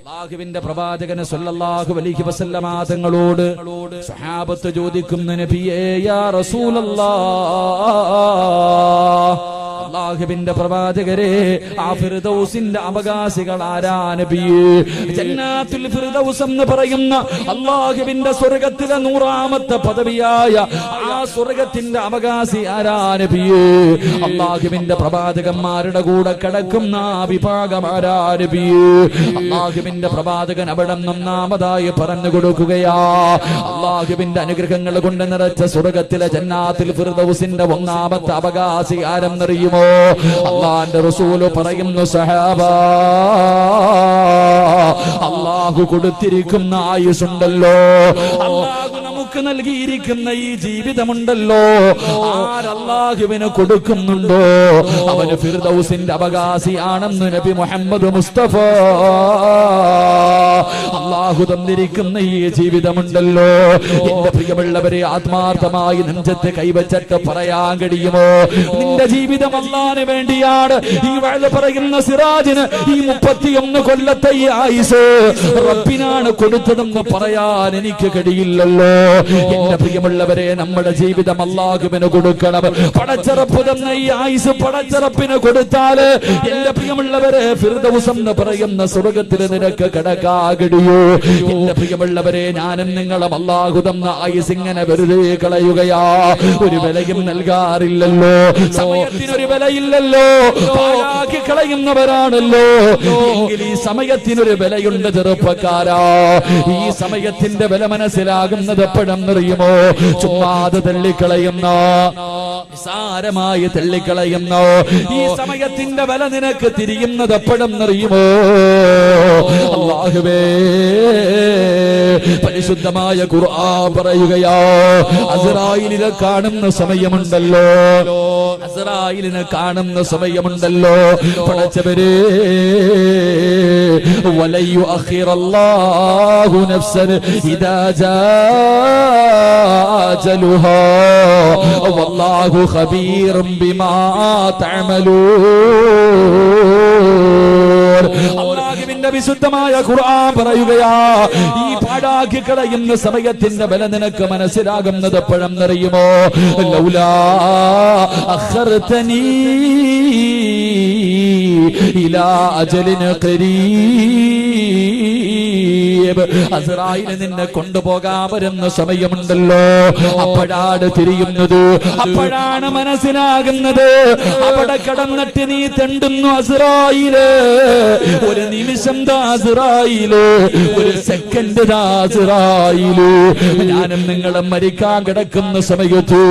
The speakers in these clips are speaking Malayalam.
അല്ലാഹുവിന്റെ പ്രവാചകൻ സല്ലല്ലാഹു അലൈഹി വസല്ലമ തങ്ങളോട് സ്വഹാബത്ത് ചോദിക്കുന്നു, നബിയേ യാ റസൂലല്ലാഹ്, അല്ലാഹുവിന്റെ പ്രവാചകരെ, ആ ഫിർദൗസിന്റെ അവകാശികൾ ആരാ നബിയേ? ജന്നാത്തുൽ ഫിർദൗസ് എന്ന് പറയുന്ന അല്ലാഹുവിന്റെ സ്വർഗ്ഗത്തിലെ 100ാമത്തെ പദവിയായ ആ സ്വർഗ്ഗത്തിന്റെ അവകാശി ആരാ നബിയേ? അല്ലാഹുവിന്റെ പ്രവാചകന്മാരുടെ കൂടെ കിടക്കുന്ന ആ വിഭാഗം ആരാ നബിയേ? അല്ലാഹുവിന്റെ പ്രവാചകൻ അവിടെ ഒന്നാമതായി പറഞ്ഞു കൊടുക്കുകയാ, അല്ലാഹുവിന്റെ അനുഗ്രഹങ്ങൾ കൊണ്ട് നിറച്ച സ്വർഗ്ഗത്തിലെ ജന്നാത്തുൽ ഫിർദൗസിന്റെ 1ാമത്തെ അവകാശി ആരെന്നറിയുമോ? അല്ലാഹുവിന്റെ റസൂൽ പറയുന്നു, സഹാബാ, അല്ലാഹു കൊടുത്തിരിക്കുന്ന ആയുസ്സുണ്ടല്ലോ, അല്ലാഹു നമുക്ക് നൽകിയിരിക്കുന്ന ഈ ജീവിതമുണ്ടല്ലോ, ആരല്ലാഹുവിന് കൊടുക്കുന്നുണ്ടോ അവന് ഫിർദൗസിന്റെ അവകാശിയാണെന്ന് നബി മുഹമ്മദ് മുസ്തഫ. അല്ലാഹു തന്നിരിക്കുന്ന ഈ ജീവിതമുണ്ടല്ലോ, എന്റെ പ്രിയമുള്ളവരെ, ആത്മാർത്ഥമായി നെഞ്ചത്ത് കൈവച്ചിട്ട് പറയാൻ കഴിയുമോ, നിന്റെ ജീവിതം അല്ലാഹുവിന് വേണ്ടിയാണ്? ഈ വഅദ് പറയുന്ന സിറാജിന് ഈ 31 കൊല്ലത്തെ ഈ ആയുസ് റബ്ബിനാണ് കൊടുത്തതെന്ന് പറയാൻ എനിക്ക് കഴിയില്ലല്ലോ. എന്റെ പ്രിയമുള്ളവരെ, നമ്മുടെ ജീവിതം അല്ലാഹുവിന് കൊടുക്കണം. പടച്ചറപ്പ് തന്ന ഈ ആയുസ് പടച്ചറപ്പിന് കൊടുത്താല് എന്റെ പ്രിയമുള്ളവരെ, ഫിർദൗസ് എന്ന് പറയുന്ന സ്വർഗ്ഗത്തിൽ നിനക്ക് കിടക്കാകടിയോ? എന്റെ പ്രിയമുള്ളവരെ, ഞാനും നിങ്ങളും അല്ലാഹു തന്ന ആയുസ് ഇങ്ങനെ വെറുതെ കളയുകയാ? ഒരു വിലയും നൽകാറില്ലല്ലോ, സമയത്തിനൊരു വിലയില്ലല്ലോ, പാഴാക്കി കളയുന്നവരാണല്ലോ. എങ്കിൽ ഈ സമയത്തിനൊരു വിലയുണ്ട് ചെറുപ്പക്കാരാ. ഈ സമയത്തിന്റെ വില മനസ്സിലാകുന്നത് എപ്പോഴെന്നറിയുമോ? ചുമ്മാതെ തള്ളിക്കളയുന്ന, നിസാരമായി തള്ളിക്കളയുന്ന ഈ സമയത്തിന്റെ വില നിനക്ക് തിരിയുന്നത് എപ്പോഴെന്നറിയുമോ? അല്ലാഹുവേ, പരിശുദ്ധമായ ഖുർആൻ പറയുകയാ, അസ്റായിലിനെ കാണുന്ന സമയമുണ്ടല്ലോ, അസ്റായിലിനെ കാണുന്ന സമയമുണ്ടല്ലോ, പടച്ചവരേ, വലയു അഖിറല്ലാഹു നഫ്സൻ ഇദാ ജാഅജലുഹാ വല്ലാഹു ഖബീറും ബിമാ തഅമലൂൻ. അല്ലാഹുവിന്റെ വിശുദ്ധമായ ഖുർആൻ പറയുകയാ, ഈ പാഴാക്കി കളയുന്ന സമയത്തിന്റെ വില നിനക്ക് മനസ്സിലാകുന്നത് എപ്പോഴെന്നറിയുമോ? ലൗലാ അഖർതനീ ഇലാ അജലിൻ ഖരീബ്, അസ്റായില് നിന്നെ കൊണ്ടുപോകാൻ വരുന്ന സമയമുണ്ടല്ലോ, അപ്പോഴാണ് തിരിയുന്നത്, അപ്പോഴാണ് മനസ്സിലാകുന്നത്. അവിടെ കടന്നിട്ട് നീ തെണ്ടുന്നു അസ്റായില്, ഒരു നിമിഷം അസ്റായില്, ഒരു സെക്കൻഡ് അസ്റായില്. ഞാനും നിങ്ങളും മരിക്കാൻ കിടക്കുന്ന സമയത്ത്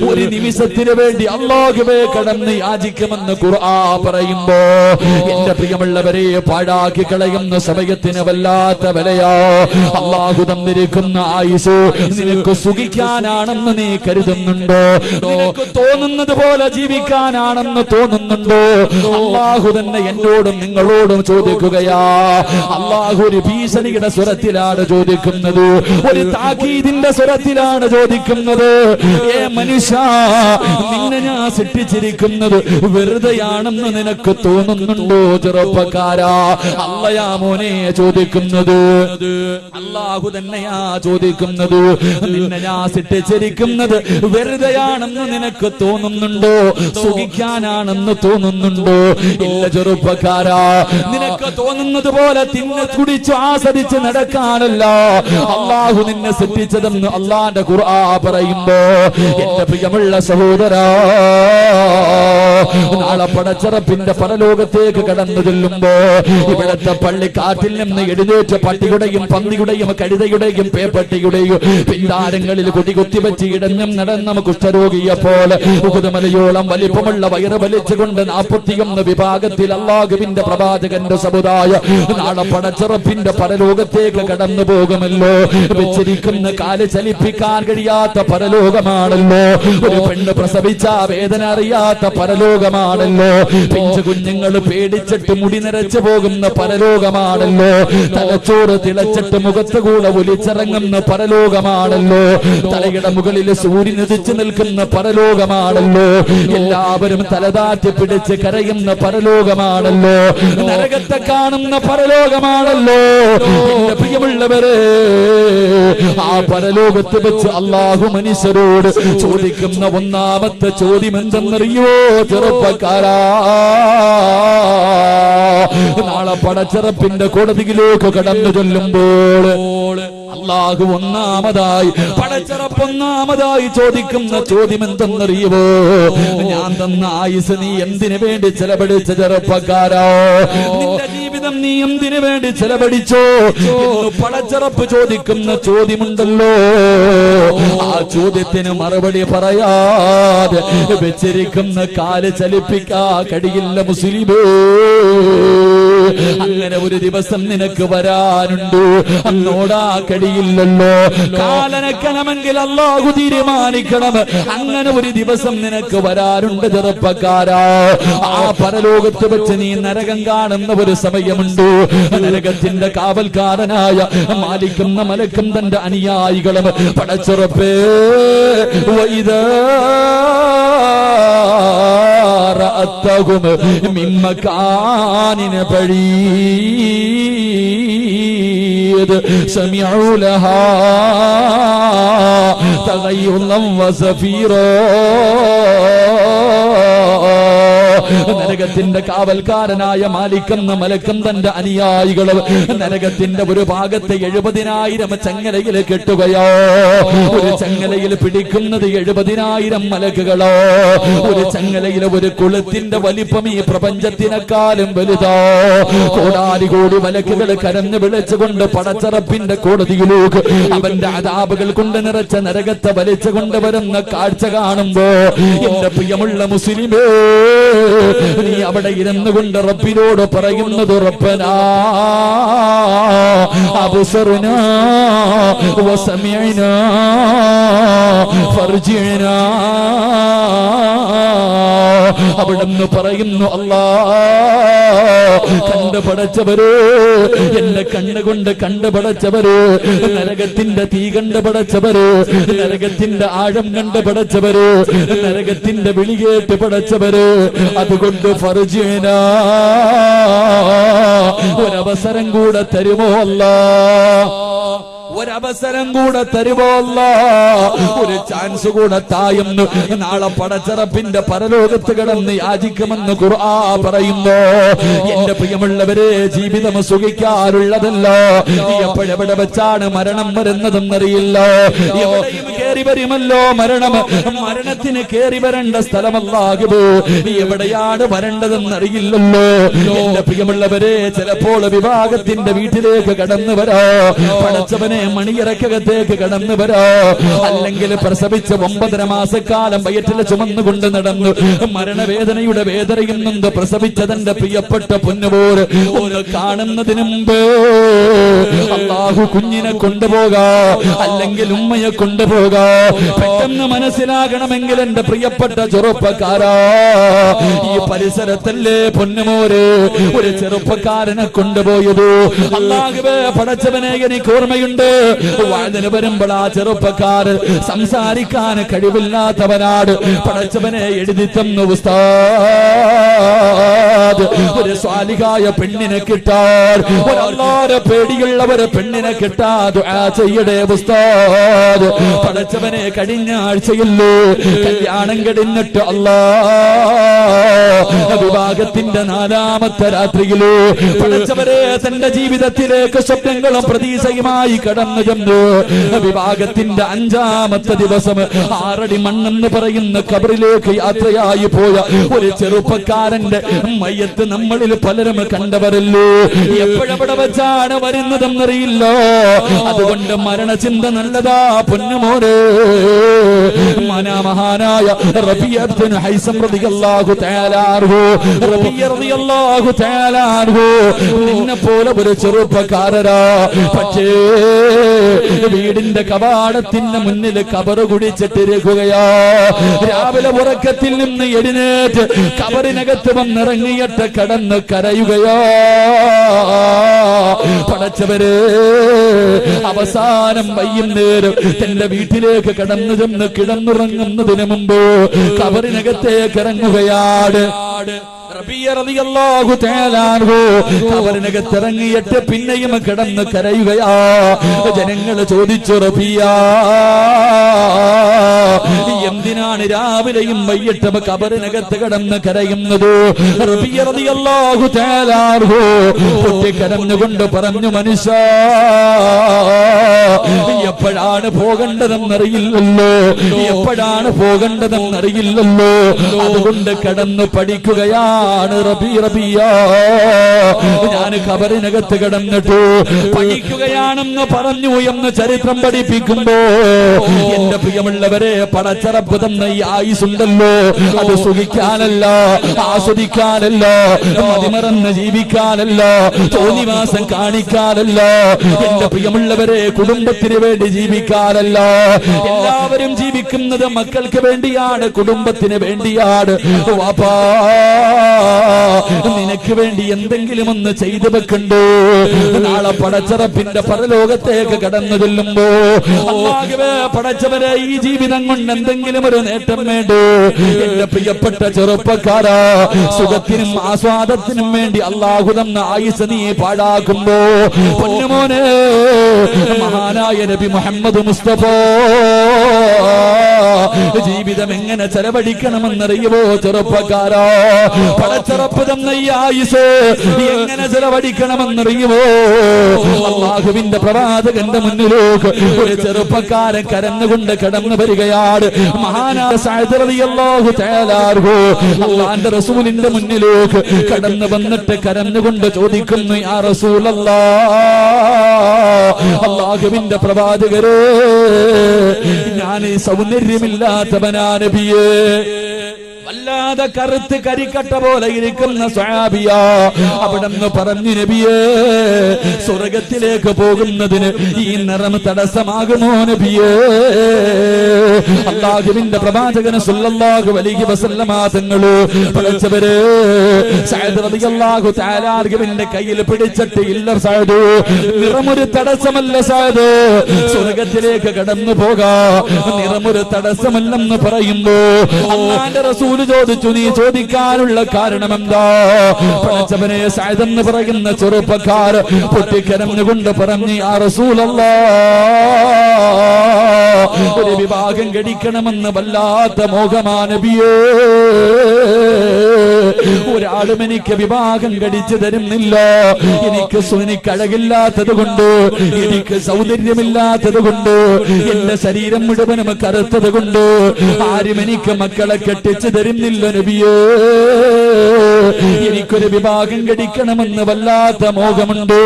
ഒരു നിമിഷത്തിന് വേണ്ടി അല്ലാഹുവേ കടന്ന് യാചിക്കുമെന്ന് ഖുർആൻ പറയുമ്പോ, എന്റെ പ്രിയമുള്ളവരെ, പാഴാക്കി കളയുന്ന സമയത്തിന് വല്ലാത്ത വിലയാ. അല്ലാഹു തന്നിരിക്കുന്ന ആയുസ് നിനക്ക് സുഖിക്കാനാണെന്ന് നീ കരുതുന്നുണ്ടോ? നിനക്ക് തോന്നുന്നത് പോലെ ജീവിക്കാനാണെന്ന് തോന്നുന്നുണ്ടോ? അല്ലാഹു തന്നെ എന്നോടും നിങ്ങളോടും ചോദിക്കുകയാ. അല്ലാഹു ഒരു ഭീഷണിയുടെ സ്വരത്തിലാണ് ചോദിക്കുന്നത്, ഒരു താക്കീതിന്റെ സ്വരത്തിലാണ് ചോദിക്കുന്നത്. ഏ മനുഷ്യ, നിന്നെ ഞാൻ സൃഷ്ടിച്ചിരിക്കുന്നത് വെറുതെയാണെന്ന് നിനക്ക് തോന്നുന്നുണ്ടോ? ചെറുപ്പക്കാരാ, അല്ലയാ മോനെ ചോദിക്കുന്നത്, അല്ലാഹു തന്നെയാ ചോദിക്കുന്നത്. നിന്നെ ഞാൻ സൃഷ്ടിച്ചിരിക്കുന്നത് വെറുതെയാണെന്ന് നിനക്ക് തോന്നുന്നുണ്ടോ? സുഖിക്കാനാണെന്ന് തോന്നുന്നുണ്ടോ? ഇല്ല ചെറുപ്പക്കാരാ, നിനക്ക് തോന്നുന്നത് പോലെ തിന്ന് കുടിച്ച് ആസ്വദിച്ച് നടക്കാനല്ല അല്ലാഹു നിന്നെ സൃഷ്ടിച്ചതെന്ന് അല്ലാഹുവിന്റെ ഖുർആൻ പറയുമ്പോ, എന്റെ പ്രിയമുള്ള സഹോദരാ, നാളെ പടച്ചറപ്പിന്റെ പരലോകത്തേക്ക് കടന്നു ചെല്ലുമ്പോ ഇവിടത്തെ പള്ളിക്കാട്ടിൽ നിന്ന് എഴുന്നേറ്റ് പട്ടിയുടെയും പന്നിയുടെയും കഴുതയുടെയും പേപ്പട്ടിയുടെയും പിന്താരങ്ങളിൽ കുടികുത്തിവെച്ച് ഇടഞ്ഞും നടന്ന കുഷ്ഠരോഗിയെ പോലെ ഉഹുദുമലയോളം വലിപ്പമുള്ള വയറ് വലിച്ചുകൊണ്ട് 41 വിഭാഗത്തിൽ അല്ലാഹുവിന്റെ പ്രവാചകന്റെ സമുദായം നാളെ പടച്ചറപ്പിന്റെ പരലോകത്തേക്ക് കടന്നു പോകുമല്ലോ. വെച്ചിരിക്കുന്ന കാല് ചലിപ്പിക്കാൻ കഴിയാത്ത പരലോകമാണല്ലോ. ഒരു പെണ്ണ് പ്രസവിച്ച വേദന അറിയാത്ത പരലോകമാണല്ലോ. പിഞ്ചു കുഞ്ഞുങ്ങൾ പേടിച്ചിട്ട് മുടി നിറച്ചു പോകുന്ന പരലോകമാണല്ലോ. തലച്ചോറ് തിള തിളച്ചിട്ട് മുഖത്തുകൂടെ ഒലിച്ചിറങ്ങുന്ന പരലോകമാണല്ലോ. തലയുടെ മുകളിൽ സൂര്യൻ ഉദിച്ചു നിൽക്കുന്ന പരലോകമാണല്ലോ. എല്ലാവരും തലതാറ്റി പിടിച്ച് കരയുന്ന പരലോകമാണല്ലോ. നരകത്തെ കാണുന്ന പരലോകമാണല്ലോ. എന്റെ പ്രിയമുള്ളവരെ, ആ പരലോകത്ത് വെച്ച് അള്ളാഹു മനുഷ്യരോട് ചോദിക്കുന്ന ഒന്നാമത്തെ ചോദ്യം എന്തെന്നറിയോ ചെറുപ്പക്കാരാ? നാളെ പടച്ചിറപ്പിന്റെ കോടതിയിലേക്ക് കടന്നു ചൊല്ലുമ്പോൾ അള്ളാഹു ഒന്നാമതായി പടച്ചിറപ്പൊന്നാമതായി ചോദിക്കുന്ന ചോദ്യം എന്തെന്നറിയുവോ? ഞാൻ തന്ന ആയുസ് നീ എന്തിനു വേണ്ടി ചെലവഴിച്ച ചെറുപ്പക്കാരോ? നിന്റെ ജീവിതം നീ എന്തിനു വേണ്ടി ചെലവഴിച്ചോ? പടച്ചിറപ്പ് ചോദിക്കുന്ന ചോദ്യമുണ്ടല്ലോ. ആ ചോദ്യത്തിന് മറുപടി പറയാതെ വെച്ചിരിക്കുന്ന കാല് ചലിപ്പിക്കാ കഴിയില്ല മുസ്ലിമേ. അങ്ങനെ ഒരു ദിവസം നിനക്ക് വരാനുണ്ട്. അന്നോടാ കഴിയില്ലല്ലോ. കാലനക്കണമെങ്കിൽ അല്ലാഹു തീരുമാനിക്കണം. അങ്ങനെ ഒരു ദിവസം നിനക്ക് വരാനുണ്ട് ചെറുപ്പക്കാരാ. ആ പരലോകത്ത് വെച്ച് നീ നരകം കാണുന്ന ഒരു സമയമുണ്ട്. നരകത്തിന്റെ കാവൽക്കാരനായ മാലിക്കുന്ന മലക്കും തന്റെ അനുയായികളും പടച്ചുറപ്പേ വൈദാ റഅത്തഹും മിൻ മകാനിൻ ബഈദ് സമിഉ ലഹാ തഗയ്യുലൻ വസഫീറാ. നരകത്തിന്റെ കാവൽക്കാരനായ മാലിക്കെന്ന മലക്കും തന്റെ അനുയായികളും നരകത്തിന്റെ ഒരു ഭാഗത്ത് 70,000 ചങ്ങലയിൽ കെട്ടുകയോ. ഒരു ചങ്ങലയിൽ പിടിക്കുന്നത് 70,000 മലക്കുകളോ. ഒരു ചങ്ങലയിൽ ഒരു കുളത്തിന്റെ വലിപ്പം ഈ പ്രപഞ്ചത്തിനെക്കാളും വലുതോ. കോടാനുകോടി മലക്കുകൾ കരഞ്ഞു വിളിച്ചുകൊണ്ട് പടച്ചറപ്പിന്റെ കോടതിയിലേക്ക് അവന്റെ അദാബുകൾ കൊണ്ട് നിറച്ച നരകത്തെ വലിച്ചു കൊണ്ടുവരുന്ന കാഴ്ച കാണുമ്പോ എന്റെ പ്രിയമുള്ള മുസ്ലിമേ, നീ അവിടെ ഇരുന്നു കൊണ്ട് റബ്ബിനോട് പറയുന്നത് റബ്ബനാ അബ്സർനാ വസമിഅനാ ഫർജിഅനാ. അവിടുന്ന് പറയുന്നു, അല്ലാ കണ്ടു പടച്ചവര്, എന്റെ കണ്ണുകൊണ്ട് കണ്ടു പടച്ചവര്, നരകത്തിന്റെ തീ കണ്ടു പടച്ചവര്, നരകത്തിന്റെ ആഴം കണ്ടു പടച്ചവര്, നരകത്തിന്റെ വിളി കേട്ട് പടച്ചവര്, അതുകൊണ്ട് ഫർജിഅനാ ഒരവസരം കൂടെ തരുമോ അല്ലാ? ഒരവസരം കൂടെ തരുമോ അല്ലാ? ഒരു ചാൻസ് കൂടെ തായെന്ന് നാളെ പടച്ചറപ്പിന്റെ പരലോകത്ത് കിടന്ന് യാചിക്കുമെന്ന് ഖുർആൻ പറയുന്നു. എന്റെ പ്രിയമുള്ളവരെ, ജീവിതം സുഖിക്കാറുള്ളതല്ല. എപ്പോഴെവിടെ വെച്ചാണ് മരണം വരുന്നതെന്നറിയില്ല. എവിടെയും കേറി വരുമല്ലോ മരണം. മരണത്തിന് കേറി വരേണ്ട സ്ഥലമല്ലാകുമോ? എവിടെയാണ് വരേണ്ടതെന്നറിയില്ലല്ലോ. എന്റെ പ്രിയമുള്ളവരെ, ചിലപ്പോൾ വിവാഹത്തിന്റെ വീട്ടിലേക്ക് കടന്നു വരാ, പടച്ചവനെ മണിയറക്കകത്തേക്ക് കടന്നു വരാ, അല്ലെങ്കിൽ പ്രസവിച്ച 9.5 മാസക്കാലം വയറ്റിൽ ചുമന്നുകൊണ്ട് നടന്നു മരണവേദനയുടെ വേദനയും നൊന്ത് പ്രസവിച്ച തന്റെ പ്രിയപ്പെട്ട പൊന്നുപോർ ഒന്ന് കാണുന്നതിന് മുമ്പ് അല്ലാഹു കുഞ്ഞിനെ കൊണ്ടുപോകാ, അല്ലെങ്കിൽ ഉമ്മയെ കൊണ്ടുപോകാ. പെട്ടെന്ന് മനസ്സിലാകണമെങ്കിൽ എന്റെ പ്രിയപ്പെട്ട ചെറുപ്പക്കാരാ, ഈ പരിസരത്തല്ലേ പൊന്നുമോര് ഒരു ചെറുപ്പക്കാരനെ കൊണ്ടുപോയത്? അല്ലാഹുവേ പടച്ചവനെ, എനിക്ക് ഓർമ്മയുണ്ട്, വാതിന് വരുമ്പോൾ ആ ചെറുപ്പക്കാരൻ സംസാരിക്കാൻ കഴിവില്ലാത്തവനാട് പടച്ചവനെ എഴുതി തന്നു ഉസ്താദ്. ഒരു സ്വാലിഹായ പെണ്ണിനെ കിട്ടാൻ, ഒരു അല്ലാഹുവിനെ പേടിയുള്ളവരെ പെണ്ണിനെ കിട്ടാ ദുആ ചെയ്യടേ ഉസ്താദ്. പടച്ചവനെ, കഴിഞ്ഞ ആഴ്ചയില്ലേ കല്യാണം കഴിഞ്ഞിട്ട് വിവാഹത്തിന്റെ 4ാമത്തെ രാത്രിയില് പടച്ചവരെ തന്റെ ജീവിതത്തിലേക്ക് സ്വപ്നങ്ങളും പ്രതീക്ഷയുമായി കടന്നു ചെന്നു. വിവാഹത്തിന്റെ 5ാമത്തെ ദിവസം 6 അടി മണ്ണെന്ന് പറയുന്ന ഖബറിലേക്ക് യാത്രയായി പോയ ഒരു ചെറുപ്പക്കാരന്റെ മയ്യത്ത് നമ്മളിൽ പലരും കണ്ടവരല്ലോ. എപ്പോഴെവിടെ വെച്ചാണ് വരുന്നതെന്നറിയില്ല. അതുകൊണ്ട് മരണചിന്ത നല്ലതാ പൊന്നുമോനെ. മഹാനായ റബീഅ ഇബ്നു ഹൈസം റളിയല്ലാഹു തആല അൻഹു, റബീഅ റളിയല്ലാഹു തആല അൻഹു നിന്നെ പോലെ ഒരു ചെറുപ്പക്കാരനാ. പക്ഷേ വീടിന്റെ കവാടത്തിന്റെ മുന്നിൽ കബർ കുടിച്ചിട്ടിരിക്കുകയാ. രാവിലെ ഉറക്കത്തിൽ നിന്ന് എഴുന്നേറ്റ് കബറിനകത്ത് വന്നിറങ്ങിയിട്ട് കടന്ന് കരയുകയാ. പടച്ചവരെ, അവസാനം വൈകുന്നേരം തന്റെ വീട്ടിലേക്ക് കടന്നു ചെന്ന് കിടന്നുറങ്ങുന്നതിന് മുമ്പ് കബറിനകത്തേക്ക് ഇറങ്ങുകയാണ്. റബീഅ റളിയല്ലാഹു തആല അൻഹു കബറിനകത്തിറങ്ങിയിട്ട് പിന്നെയും കിടന്ന് കരയുകയാ. ജനങ്ങൾ ചോദിച്ചു, റബീഅ എന്തിനാണ് രാവിലെയും വൈകിട്ടും കബറിനകത്ത് കിടന്ന് കരയുന്നത്? റബീഅ റളിയല്ലാഹു തആല അൻഹു പൊട്ടിക്കരഞ്ഞുകൊണ്ട് പറഞ്ഞു, മനുഷ്യ, എപ്പോഴാണ് പോകേണ്ടതെന്നറിയില്ലല്ലോ, എപ്പോഴാണ് പോകേണ്ടതെന്നറിയില്ലല്ലോ. അതുകൊണ്ട് കടന്ന് പഠിക്കുകയാണ് റബീഅ. ഞാൻ ഖബറിനകത്ത് കിടന്നിട്ടു പഠിക്കുകയാണെന്ന് പറഞ്ഞു എന്ന് ചരിത്രം പഠിപ്പിക്കുമ്പോ, എന്റെ പ്രിയമുള്ളവരെ, പടച്ചറപ്പ് തന്ന ഈ ആയുസുണ്ടല്ലോ, അത് സുഖിക്കാനല്ല, ആസ്വദിക്കാനല്ല, മതിമറന്ന് ജീവിക്കാനല്ല, തോന്നിവാസം കാണിക്കാനല്ല. എന്റെ പ്രിയമുള്ളവരെ, കുടുംബത്തിന് വേണ്ടി ജീവിക്കാനല്ല. എല്ലാവരും ജീവിക്കുന്നത് മക്കൾക്ക് വേണ്ടിയാണ്, കുടുംബത്തിന് വേണ്ടിയാണ്. വാപ്പാ, നിനക്ക് വേണ്ടി എന്തെങ്കിലും ഒന്ന് ചെയ്തു വെക്കണ്ടോ? നാളെ പടച്ചറപ്പിന്റെ പരലോകത്തേക്ക് കടന്നു ചെല്ലുമ്പോ, അല്ലാഹുവേ പടച്ചവരെ, ഈ ജീവിതം കൊണ്ട് എന്തെങ്കിലും ഒരു നേട്ടം വേണ്ടോ? എന്റെ പ്രിയപ്പെട്ട ചെറുപ്പക്കാരാ, സുഖത്തിനും ആസ്വാദത്തിനും വേണ്ടി അല്ലാഹു തന്ന ആയുസ് നീ പാഴാക്കുമ്പോ, പൊന്നുമോനെ, മഹാനായ നബി മുഹമ്മദ് മുസ്തഫ ജീവിതം എങ്ങനെ ചെലവഴിക്കണമെന്നറിയുമോ ചെറുപ്പക്കാരാ? പടച്ചറപ്പ് തന്ന ഈ ആയുസ് എങ്ങനെ ചെലവഴിക്കണമെന്നറിയുമോ? അല്ലാഹുവിന്റെ പ്രവാചകന്റെ മുന്നിലേക്ക് ഒരു ചെറുപ്പക്കാരൻ കരഞ്ഞുകൊണ്ട് കടന്നു വരികയാണ്. മഹാനായ സഅദ് റളിയല്ലാഹു തആല അൻഹു അല്ലാഹുവിന്റെ റസൂലിന്റെ മുന്നിലേക്ക് കടന്നു വന്നിട്ട് കരഞ്ഞുകൊണ്ട് ചോദിക്കുന്നു, യാ റസൂലല്ലാഹ്, അല്ലാഹുവിന്റെ പ്രവാചകരേ, ഞാൻ സൗന്ദര്യമില്ലാത്തവനാ നബിയേ. വല്ലാതെ കറുത്ത് കരിക്കട്ട പോലെ ഇരിക്കുന്ന സ്വഹാബിയാ. അവിടെന്ന് പറഞ്ഞു, നബിയേ, സ്വർഗത്തിലേക്ക് പോകുന്നതിന് ഈ നിറം തടസ്സമാകുമോ നബിയേ? അല്ലാഹുവിന്റെ പ്രവാചകൻ സല്ലല്ലാഹു അലൈഹി വസല്ലമ തങ്ങള് പഠിച്ചവര് സഅദ് റളിയല്ലാഹു തആല അൻഹുവിന്റെ കയ്യിൽ പിടിച്ചിട്ട്, ഇല്ല സഅദ്, നിറമൊരു തടസ്സമല്ല സഅദ്, സ്വർഗത്തിലേക്ക് കടന്നു പോകാ, നിറമൊരു തടസ്സമല്ലെന്ന് പറയുമ്പോ അല്ലാഹുവിന്റെ റസൂൽ ചോദിച്ചു, നീ ചോദിക്കാനുള്ള കാരണം എന്താ? പഠിച്ചവനെ, സഅദ് എന്ന് പറയുന്ന ചെറുപ്പക്കാർ പൊട്ടിക്കരഞ്ഞുകൊണ്ട് പറഞ്ഞു, യാ റസൂലല്ലാഹ്, ഒരു വിവാഹം കഴിക്കണമെന്ന് വല്ലാത്ത മോഹമാ നബിയേ. ഒരാളും എനിക്ക് വിവാഹം കഴിച്ചു തരുന്നില്ല. എനിക്ക് അഴകില്ലാത്തത് കൊണ്ട്, എനിക്ക് സൗന്ദര്യമില്ലാത്തത് കൊണ്ട്, എന്റെ ശരീരം മുഴുവനും കറുത്തത് കൊണ്ട് ആരും എനിക്ക് മക്കളെ കെട്ടിച്ചു തരുന്നില്ല നബിയേ. എനിക്കൊരു വിവാഹം കഴിക്കണമെന്ന് വല്ലാത്ത മോഹമുണ്ട്.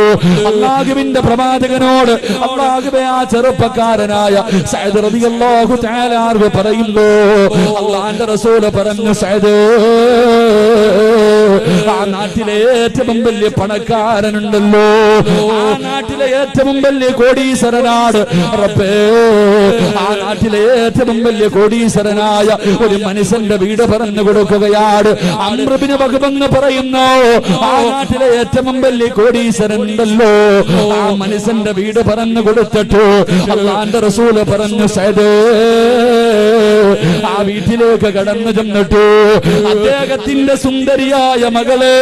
അല്ലാഹുവിന്റെ പ്രവാചകനോട് അല്ലാഹുവേ, ആ ചെറുപ്പക്കാരനായ സഅദ് റളിയല്ലാഹു തആല അൻഹു പറയുന്നു, അല്ലാഹുവിന്റെ റസൂൽ പറഞ്ഞു, സഅദ്, ആ നാട്ടിലെ ഏറ്റവും വലിയ പണക്കാരനുണ്ടല്ലോ, ആ നാട്ടിലെ ഏറ്റവും വലിയ കോടീശ്വരനാണ് റബ്ബേ. ആ നാട്ടിലെ ഏറ്റവും വലിയ കോടീശ്വരനായ ഒരു മനുഷ്യന്റെ വീട് പറഞ്ഞു കൊടുക്കുകയാണ്. അംർ ഇബ്നു വഹബ് എന്ന് പറയുന്നു, ആ നാട്ടിലെ ഏറ്റവും വലിയ കോടീശ്വരനുണ്ടല്ലോ, ആ മനുഷ്യന്റെ വീട് പറഞ്ഞു കൊടുത്തിട്ട് അല്ലാഹുവിന്റെ റസൂൽ പറഞ്ഞു, സഅദ്, ആ വീട്ടിലേക്ക് കടന്നു ചെന്നിട്ടു അദ്ദേഹത്തിന്റെ സുന്ദരിയായ മകള്,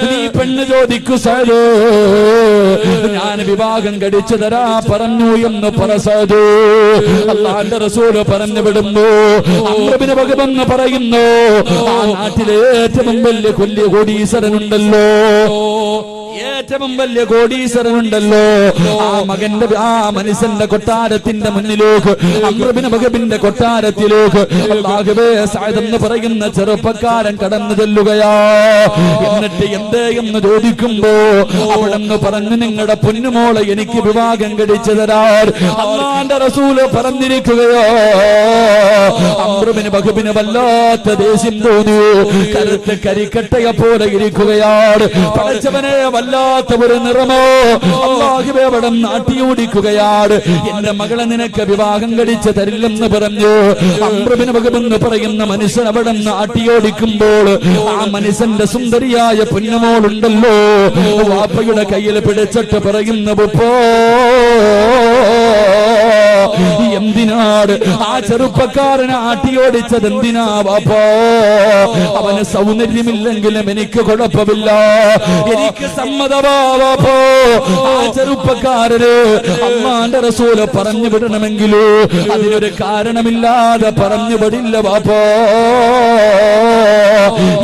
നീ പെണ്ണ് ചോദിക്കു സഅദ്, ഞാൻ വിവാഹം കഴിച്ചു തരാ പറഞ്ഞു എന്ന് പറസതു. അല്ലാഹുവിന്റെ റസൂൽ പറഞ്ഞു വിടുന്നു, അംർ ഇബ്നു വഹബ് എന്ന് പറയുന്നു, ആ നാട്ടിലെ ഏറ്റവും വലിയ കോടീശ്വരനുണ്ടല്ലോ, ഏറ്റവും വലിയ കോടീശ്വരനുണ്ടല്ലോ, ആ മകന്റെ ആ മനുഷ്യന്റെ കൊട്ടാരത്തിന്റെ മുന്നിലേക്ക്, അംർ ഇബ്നു വഹബിന്റെ കൊട്ടാരത്തിലേക്ക് അല്ലാഹുവേ സഅദ് എന്ന് പറയുന്ന ചെറുപ്പക്കാരൻ കടന്നു ചെല്ലുകയാ. എന്നിട്ട് എന്തേ എന്ന് ചോദിക്കുമ്പോ അവിടെന്ന് പറഞ്ഞു, നിങ്ങളുടെ പൊന്നുമോളെ എനിക്ക് വിവാഹം കഴിച്ചു തരാൻ അല്ലാഹുവിന്റെ റസൂൽ പറഞ്ഞിരിക്കുകയോ. അംർ ഇബ്നു വഹബിന് വല്ലാത്ത ദേഷ്യം തോന്നി, കരുത്ത് കരിക്കട്ടയെ പോലെ ഇരിക്കുകയാണ്. പടച്ചവനെ വല്ലാത്ത ഒരു നിറമോ അല്ലാഹുവേ അവിടെ നാട്ടിയോടിക്കുകയാണ്. എന്റെ മകളെ നിനക്ക് വിവാഹം കഴിച്ചു തരില്ലെന്ന് പറഞ്ഞു അംർ ഇബ്നു വഹബ് എന്ന് പറയുന്ന മനുഷ്യൻ അവിടെ നാട്ടിയോടിക്കുമ്പോൾ ആ മനുഷ്യന്റെ സുന്ദരിയായ പൊന്നുമോളുണ്ടല്ലോ, വാപ്പയുടെ കയ്യിൽ പിടിച്ചിട്ട് പറയുന്ന ഉപ്പോ, എന്തിനാണ് ആ ചെറുപ്പക്കാരനെ ആട്ടിയോടിച്ചത്? എന്തിനാ വാപ്പോ? അവന് സൗന്ദര്യമില്ലെങ്കിലും എനിക്ക് കുഴപ്പമില്ല, എനിക്ക് സമ്മതമാ വാപ്പോ. ആ ചെറുപ്പക്കാരന് അല്ലാഹുവിന്റെ റസൂൽ പറഞ്ഞു വിടണമെങ്കിലോ അതിനൊരു കാരണമില്ലാതെ പറഞ്ഞു വിടില്ല വാപ്പോ.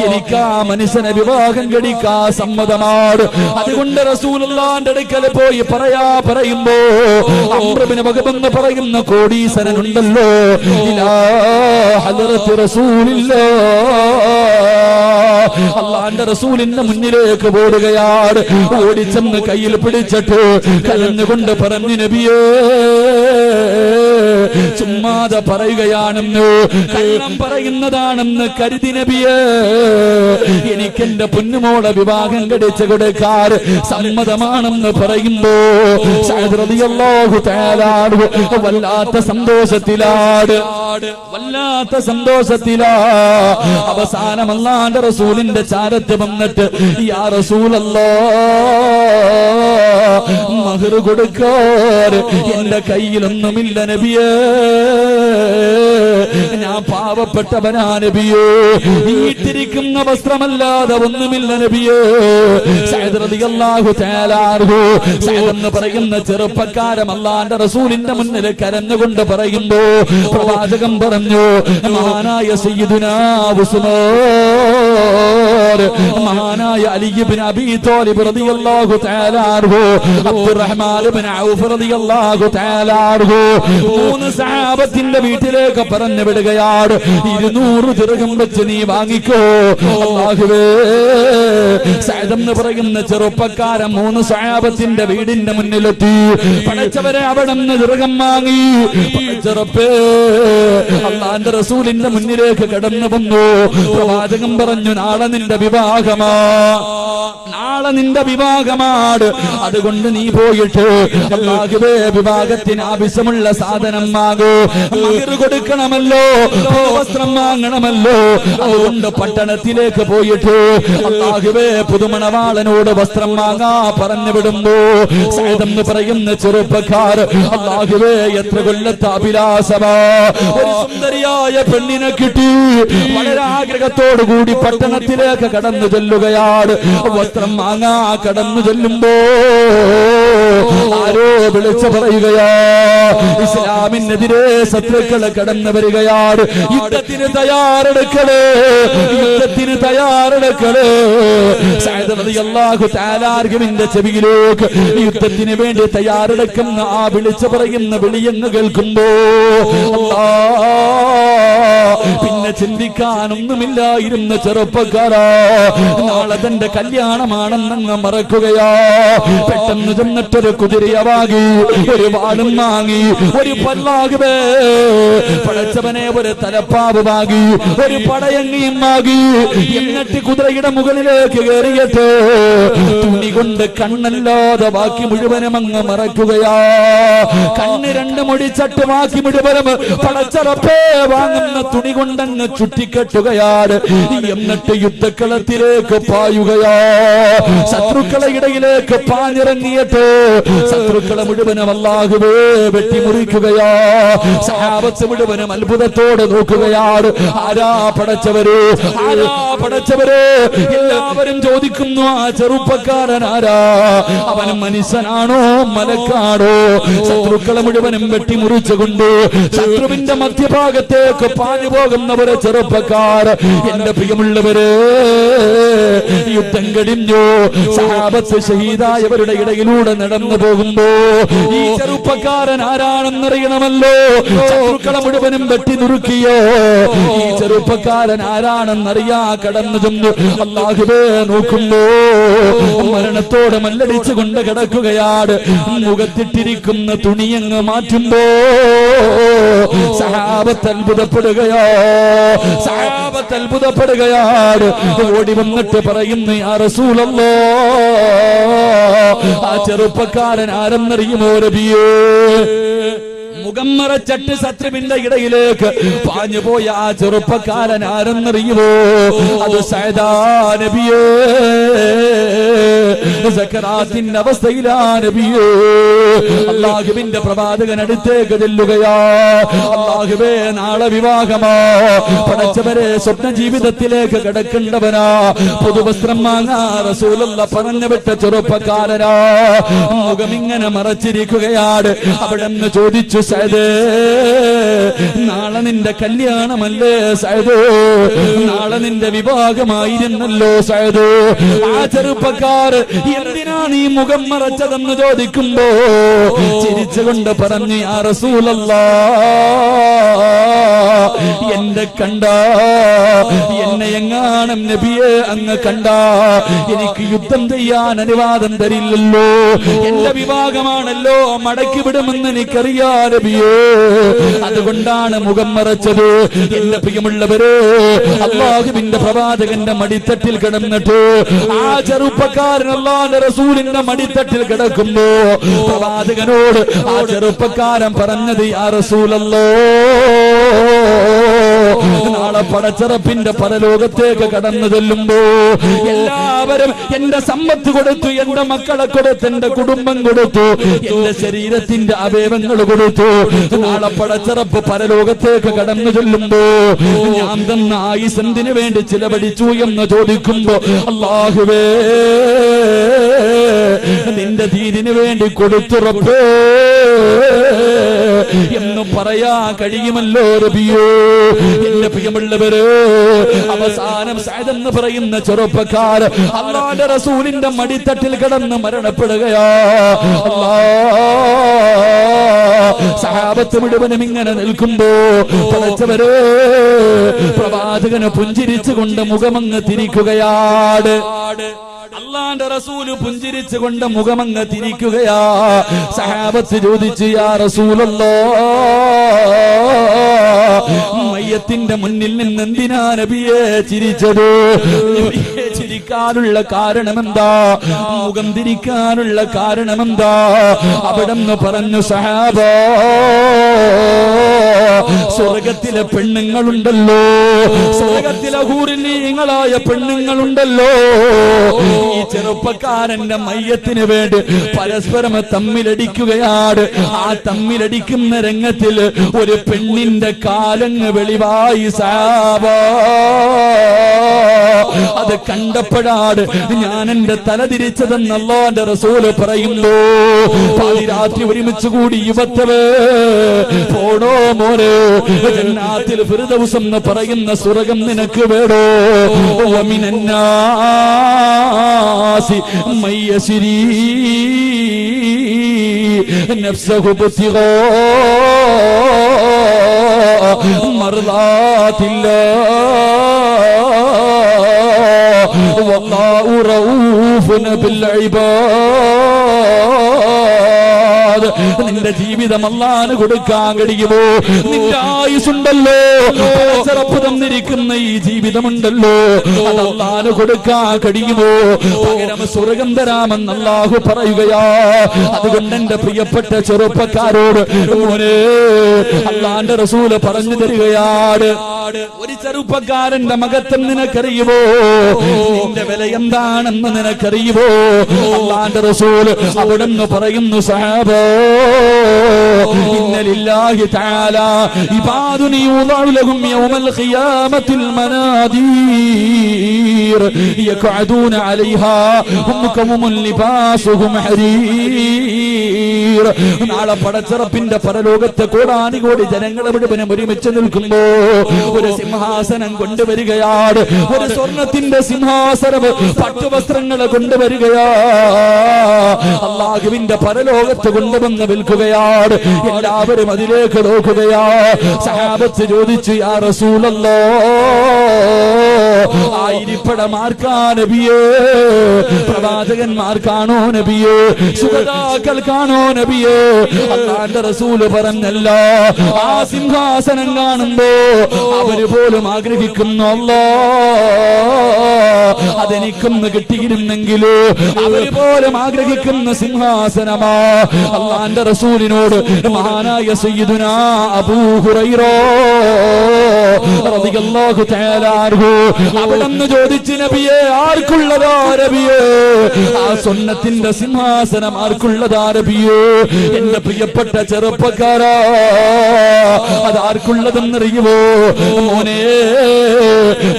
എനിക്ക് ആ മനുഷ്യനെ വിവാഹം കഴിക്കാ സമ്മതമാണ്. അതുകൊണ്ട് റസൂലുള്ളാഹിന്റെ അടുക്കൽ പോയി പറയുമ്പോ അംർ ഇബ്നു വഹബ് എന്ന് പറയുന്ന കോടീശ്വരനുണ്ടല്ലോ, ഇലാ ഹദ്റത്തി റസൂലില്ലാഹ്, അല്ലാഹുവിന്റെ റസൂലിന്റെ മുന്നിലേക്ക് ഓടുകയാണ്. ഓടിച്ചെന്ന് കയ്യിൽ പിടിച്ചിട്ട് കരഞ്ഞുകൊണ്ട് പറഞ്ഞു, നബിയേ ചുമ്മാതെ പറയുകയാണെന്ന്, കള്ളം പറയുന്നതാണെന്ന് കരുതി നബിയേ, എനിക്കെന്റെ പൊന്നുമോളെ വിവാഹം കഴിച്ചു കൊടുക്കാൻ സമ്മതമാണെന്ന് പറയുമ്പോ സഅദ് റളിയല്ലാഹു തആല വല്ലാത്ത സന്തോഷത്തിലാണ്, വല്ലാത്ത സന്തോഷത്തിലാ. അവസാനം അല്ലാഹുവിന്റെ റസൂലിന്റെ ചാരത്ത് വന്നിട്ട്, യാ റസൂലല്ലാഹ്, മഹർ കൊടുക്കാൻ എന്റെ കയ്യിലൊന്നുമില്ല നബിയേ, ഞാൻ പാവപ്പെട്ടവനാ നബിയേ, ഈട്ടിരിക്കുന്ന വസ്ത്രമല്ലാതെ ഒന്നുമില്ല നബിയേ. സഅദ് റളിയല്ലാഹു തആല അൻഹു, സഅദ് എന്ന് പറയുന്ന ചെറുപ്പക്കാരൻ അല്ലാഹുവിന്റെ റസൂലിന്റെ മുന്നിൽ കരഞ്ഞുകൊണ്ട് പറയുമ്പോ പ്രവാചകൻ പറഞ്ഞു, മഹാനായ സയ്യിദുനാ ഉസ്മാൻ, മഹാനായ അലി ഇബ്നു അബീ ത്വാലിബ് റളിയല്ലാഹു തആല അൻഹു, അബ്ദുറഹ്മാൻ ഇബ്നു ഔഫ് റളിയല്ലാഹു തആല അൻഹു, മൂന്ന് സഹാബത്തിന്റെ വീട്ടിലേക്ക് പറഞ്ഞു വിടുകയാണ്. 200 ദിർഹം വെച്ച് നീ വാങ്ങിക്കോ. അല്ലാഹുവേ, സഅദ് എന്ന് പറയുന്ന ചെറുപ്പക്കാരൻ 3 സഹാബത്തിന്റെ വീടിന്റെ മുന്നിലെത്തി. പടച്ചവരെ അവിടെ നിന്ന് ദിർഹം വാങ്ങി. പടച്ചറപ്പേ, അല്ലാഹുവിന്റെ റസൂലിന്റെ മുന്നിലേക്ക് കടന്നു വന്നു. പ്രവാചകൻ പറഞ്ഞു, നാളെ നിന്റെ വിവാഹമാ, നാളെ നിന്റെ വിവാഹമാണ്. അതുകൊണ്ട് നീ പോയിട്ട് അല്ലാഹുവേ വിവാഹത്തിന് ആവശ്യമുള്ള സാധനം വാങ്ങൂ, മഹർ കൊടുക്കണമല്ലോ, വസ്ത്രം വാങ്ങണമല്ലോ. അതുകൊണ്ട് പട്ടണത്തിലേക്ക് പോയിട്ട് അല്ലാഹുവേ പുതുമണവാളനോട് വസ്ത്രം വാങ്ങാ പറഞ്ഞു വിടുമ്പോ സഅദ് എന്ന് പറയുന്ന ചെറുപ്പക്കാർ, അല്ലാഹുവേ എത്ര കൊല്ലത്തെ അഭിലാഷമാ, ഒരു സുന്ദരിയായ പെണ്ണിനെ കിട്ടി. വളരെ ആഗ്രഹത്തോടു കൂടി പട്ടണത്തിലേക്ക് കടന്നു ചെല്ലുകയാണ്. വസ്ത്രം വാങ്ങാ കടന്നു ചെല്ലുമ്പോ ആരോ വിളിച്ചു പറയുകയാ, ഇസ്ലാമിനെതിരെ ശത്രുക്കൾ കടന്നു വരികയാണ്, യുദ്ധത്തിന് തയ്യാറെടുക്കണേ, യുദ്ധത്തിന് തയ്യാറെടുക്കണേ. സഅദ് റളിയല്ലാഹു തആല അൻഹുവിന്റെ ചെവിയിലേക്ക് യുദ്ധത്തിന് വേണ്ടി തയ്യാറെടുക്കുന്ന ആ വിളിച്ചു പറയുന്ന വിളിയെന്ന് കേൾക്കുമ്പോ പിന്നെ ചിന്തിക്കാനൊന്നുമില്ലായിരുന്ന ചെറുപ്പക്കാരാ, നാളെ തന്റെ കല്യാണമാണെന്നങ്ങ് മറക്കുകയാ. പെട്ടെന്ന് ചെന്നിട്ടൊരു കുതിരയെ വാങ്ങി, ഒരു വാളും വാങ്ങി, ഒരു പല്ലാകുവേ പടച്ചവനെ ഒരു തലപ്പാവ് വാങ്ങി, ഒരു പടയങ്ങിയും വാങ്ങി. എന്നിട്ട് കുതിരയുടെ മുകളിലേക്ക് കയറിയിട്ട് തുണി കൊണ്ട് കണ്ണല്ലാതെ ബാക്കി മുഴുവനും അങ്ങ് മറക്കുകയാ. കണ്ണ് 2 മുടിച്ചട്ട് ബാക്കി മുഴുവനും പടച്ചറപ്പേ വാങ്ങുന്ന തുണി കൊണ്ടങ്ങ് ചുറ്റിക്കെട്ടുകയാണ്. എന്നിട്ട് യുദ്ധക്കളത്തിലേക്ക് പായുകയാ. ശത്രുക്കളെ ഇടയിലേക്ക് പാഞ്ഞിറങ്ങിയിട്ട് ശത്രുക്കളെ മുഴുവനും അല്ലാഹുവേ വെട്ടിമുറിക്കുകയാ. സഹാബത്ത് മുഴുവനും അത്ഭുതത്തോടെ നോക്കുകയാണ്. ആരാ പടച്ചവര്, ആരാ പടച്ചവര്? എല്ലാവരും ചോദിക്കുന്നു, ആ ചെറുപ്പക്കാരൻ ആരാ? അവൻ മനുഷ്യനാണോ മലക്കാണോ? ശത്രുക്കളെ മുഴുവനും വെട്ടിമുറിച്ചുകൊണ്ട് ശത്രുവിന്റെ മധ്യഭാഗത്തേക്ക് പാഞ്ഞു പോകുന്ന ഒരു ചെറുപ്പക്കാർ. എന്റെ പ്രിയമുള്ളവര്, യുദ്ധം കഴിഞ്ഞു, സഹാബത്ത് ഷഹീദായവരുടെ ഇടയിലൂടെ നടന്നു പോകുമ്പോ ഈ ചെറുപ്പക്കാരൻ ആരാണെന്നറിയണമല്ലോ. ശത്രുക്കളെ മുഴുവനും വെട്ടി നുറുക്കിയോ. ഈ ചെറുപ്പക്കാരൻ ആരാണെന്നറിയാ കടന്നു ചെന്നു അല്ലാഹുവേ നോക്കുമ്പോ മരണത്തോടെ മല്ലടിച്ചു കൊണ്ട് കിടക്കുകയാണ്. മുഖത്തിട്ടിരിക്കുന്ന തുണിയങ്ങ് മാറ്റുമ്പോ സഹാബത്ത് അത്ഭുതപ്പെടുകയോ, സഹാബത്ത് അത്ഭുതപ്പെടുകയാണ്. ഓടി വന്നിട്ട് പറയുന്നു, യാ റസൂലല്ലാഹ്, ആ ചെറുപ്പക്കാരൻ ആരെന്നറിയുമോ നബിയേ? മുഖം മറച്ചിട്ട് ശത്രുവിന്റെ ഇടയിലേക്ക് പാഞ്ഞുപോയ ആ ചെറുപ്പക്കാരൻ ആരെന്നറിയുമോ? അത് സഅദാ നബിയേ, സക്കറാത്തിന്റെ അവസ്ഥയിലാ നബിയേ. അല്ലാഹുവിന്റെ പ്രവാചകൻ അടുത്തേക്ക് ചെല്ലുകയാ. അല്ലാഹുവേ, നാളെ വിവാഹമാ, പടച്ചവരെ സ്വപ്ന ജീവിതത്തിലേക്ക് കിടക്കേണ്ടവനാ, പുതുവസ്ത്രം വാങ്ങാ റസൂലുള്ളാഹി പറഞ്ഞു വിട്ട ചെറുപ്പക്കാരനാ. മുഖമിങ്ങനെ മറച്ചിരിക്കുകയാണ്. അവിടെ നിന്ന് ചോദിച്ചു, സഅദേ, നാളെ നിന്റെ കല്യാണമല്ലേ സഅദേ? നാളെ നിന്റെ വിവാഹമായിരുന്നല്ലോ സഅദേ? ആ ചെറുപ്പക്കാർ എന്തിനാ നീ മുഖം മറച്ചതെന്ന് ചോദിക്കുമ്പോ ചിരിച്ചുകൊണ്ട് പറഞ്ഞു, യാ റസൂലല്ലാഹ്, എന്നെ കണ്ട, എന്നെ എങ്ങാനും നബിയെ അങ്ങ് കണ്ട എനിക്ക് യുദ്ധം ചെയ്യാൻ അനുവാദം തരില്ലല്ലോ. എന്റെ വിവാഹമാണല്ലോ, മടക്കി വിടുമെന്ന് എനിക്കറിയാ നബിയേ. അതുകൊണ്ടാണ് മുഖം മറച്ചത്. എന്റെ പ്രിയമുള്ളവരെ, അല്ലാഹുവിന്റെ പ്രവാചകന്റെ മടിത്തട്ടിൽ കിടന്നിട്ട് ആ ചെറുപ്പക്കാരൻ അല്ലാഹുവിന്റെ റസൂലിന്റെ മടിത്തട്ടിൽ കിടക്കുമ്പോ പ്രവാചകനോട് ആ ചെറുപ്പക്കാരൻ പറഞ്ഞത്, യാ റസൂലല്ലാഹ്, നാളെ പടച്ചറപ്പിന്റെ പരലോകത്തേക്ക് കടന്നു ചെല്ലുമ്പോ എല്ലാവരും എന്റെ സമ്പത്ത് കൊടുത്തു, എന്റെ മക്കളെ കൊടുത്തു, എന്റെ കുടുംബം കൊടുത്തു, എന്റെ ശരീരത്തിന്റെ അവയവങ്ങൾ കൊടുത്തു. നാളെ പടച്ചറപ്പ് പരലോകത്തേക്ക് കടന്നു ചെല്ലുമ്പോ ഞാൻ തന്ന ആയുസെന്തിനു വേണ്ടി ചിലവഴിച്ചു എന്ന് ചോദിക്കുമ്പോ അല്ലാഹുവേ, നിന്റെ ദീനിനു വേണ്ടി കൊടുത്തുറപ്പേ എന്ന് പറയാ കഴിയുമല്ലോ നബിയേ. എന്റെ പ്രിയമുള്ളവര്, അവസാനം സഅദ് എന്ന് പറയുന്ന ചെറുപ്പക്കാർ അല്ലാഹുവിന്റെ റസൂലിന്റെ മടിത്തട്ടിൽ കിടന്ന് മരണപ്പെടുകയാ. സഹാബത്ത് മുഴുവനും ഇങ്ങനെ നിൽക്കുമ്പോ പടച്ചവരെ, പ്രവാചകന് പുഞ്ചിരിച്ചുകൊണ്ട് മുഖമങ്ങ് തിരിക്കുകയാണ്. അല്ലാഹുവിന്റെ റസൂല് പുഞ്ചിരിച്ചുകൊണ്ട് മുഖമങ്ങ് തിരിക്കുകയാ. സഹാബത്ത് ചോദിച്ചു, യാ റസൂലല്ലാഹ്, മയ്യത്തിന്റെ മുന്നിൽ നിന്ന് എന്തിനാ നബിയെ ചിരിച്ചത്? നബിയെ ചിരിക്കാനുള്ള കാരണമെന്താ? മുഖം തിരിക്കാനുള്ള കാരണമെന്താ? അവിടെന്ന് പറഞ്ഞു, സഹാബാ, സ്വർഗത്തിലെ പെണ്ണുങ്ങളുണ്ടല്ലോ, സ്വർഗത്തിലെ ഹൂറിനീങ്ങളായ പെണ്ണുങ്ങളുണ്ടല്ലോ, ഈ ചെറുപ്പക്കാരന്റെ മയ്യത്തിന് വേണ്ടി പരസ്പരം തമ്മിലടിക്കുകയാണ്. ആ തമ്മിലടിക്കുന്ന രംഗത്തിൽ ഒരു പെണ്ണിന്റെ കാലങ്ങ് വെളിവായി സഹാബാ. അത് കണ്ടപ്പോഴാണ് ഞാൻ എന്റെ തല തിരിച്ചതെന്ന് അല്ലാഹുവിന്റെ റസൂല് പറയുന്നു. പാതിരാത്രി ഒരുമിച്ച് കൂടി യുവത്തവേ, പോടോ മോനെ, ജന്നാത്തിൽ ഫിർദൗസ് എന്ന് പറയുന്ന സ്വർഗ്ഗം നിനക്ക് വേടോ? വമിനന്നാസി മയ്യസിരി നഫ്സഹു ബിത്തിഗാ മർളാത്തില്ലാഹ് വല്ലാഹു റഊഫുൻ ബിൽ ഇബാദ്. നിന്റെ ജീവിതം അല്ലാഹുവിന് കൊടുക്കാൻ കഴിയുമോ? നിന്റെ ആയുസുണ്ടല്ലോ, ചെറുപ്പ് തന്നിരിക്കുന്ന ഈ ജീവിതമുണ്ടല്ലോ, അത് അല്ലാഹുവിന് കൊടുക്കാൻ കഴിയുമോ? പകരം സ്വർഗ്ഗം തരാമെന്ന് അല്ലാഹു പറയുകയാ. അതുകൊണ്ട് എന്റെ പ്രിയപ്പെട്ട ചെറുപ്പക്കാരോട് മോനെ, അല്ലാഹുവിന്റെ റസൂല് പറഞ്ഞു തരികയാണ്, ഒരു ചെറുപ്പക്കാരന്റെ മകത്വം നിനക്കറിയുമോ? നിന്റെ വില എന്താണെന്ന് നിനക്കറിയുമോ? അല്ലാഹുവിന്റെ റസൂല് അവിടെന്ന് പറയുന്നു, സഹാബാ, ഇന്ന ലില്ലാഹി തആല ഇബാദുൻ യുദഉ ലഹും യൗമൽ ഖിയാമത്തിൽ മനാദീർ യഖഅദൂന അലൈഹാ ഹും കൗമുൻ ലിബാസുഹും ഹരീർ. നാളെ പടച്ചറപ്പിന്റെ പരലോകത്തെ കോടാനുകോടി ജനങ്ങളെ മുഴുവനും ഒരുമിച്ച് നിൽക്കുമ്പോ ഒരു സിംഹാസനം കൊണ്ടുവരികയാണ്. ഒരു സ്വർണത്തിന്റെ സിംഹാസനം പട്ടുവസ്ത്രങ്ങളെ കൊണ്ടുവരികയാ. അല്ലാഹുവിന്റെ പരലോകത്ത് കൊണ്ടുവന്ന് വിൽക്കുകയാണ്. എല്ലാവരും അതിലേക്ക് നോക്കുകയാ. സഹാബത്ത് ചോദിച്ചു, യാ റസൂലല്ലാഹ്, ആയിരിപ്പടമാർക്കാ നബിയേ? പ്രവാചകന്മാർക്കാണോ നബിയേ? സുഹദാക്കൾക്കാണോ നബിയേ? അല്ലാഹുവിന്റെ റസൂല് പറഞ്ഞല്ല, ആ സിംഹാസനം കാണുമ്പോ അവര് പോലും ആഗ്രഹിക്കുന്നു, അല്ലാഹ് അതെനിക്കൊന്ന് കിട്ടിയിരുന്നെങ്കിലോ. അവര് പോലും ആഗ്രഹിക്കുന്ന സിംഹാസനമാ. അല്ലാഹുവിന്റെ റസൂലിനോട് മഹാനായ സയ്യിദുനാ അബൂ ഹുറൈറ റളിയല്ലാഹു തആല അൻഹു അവിടുന്ന് ചോദിച്ചു, നബിയേ, ആർക്കുള്ളതാ നബിയേ? ആ സുന്നത്തിന്റെ സിംഹാസനം ആർക്കുള്ളതാ നബിയേ? എന്റെ പ്രിയപ്പെട്ട ചെറുപ്പക്കാരാ, അതാർക്കുള്ളതെന്നറിയുമോ? മോനെ,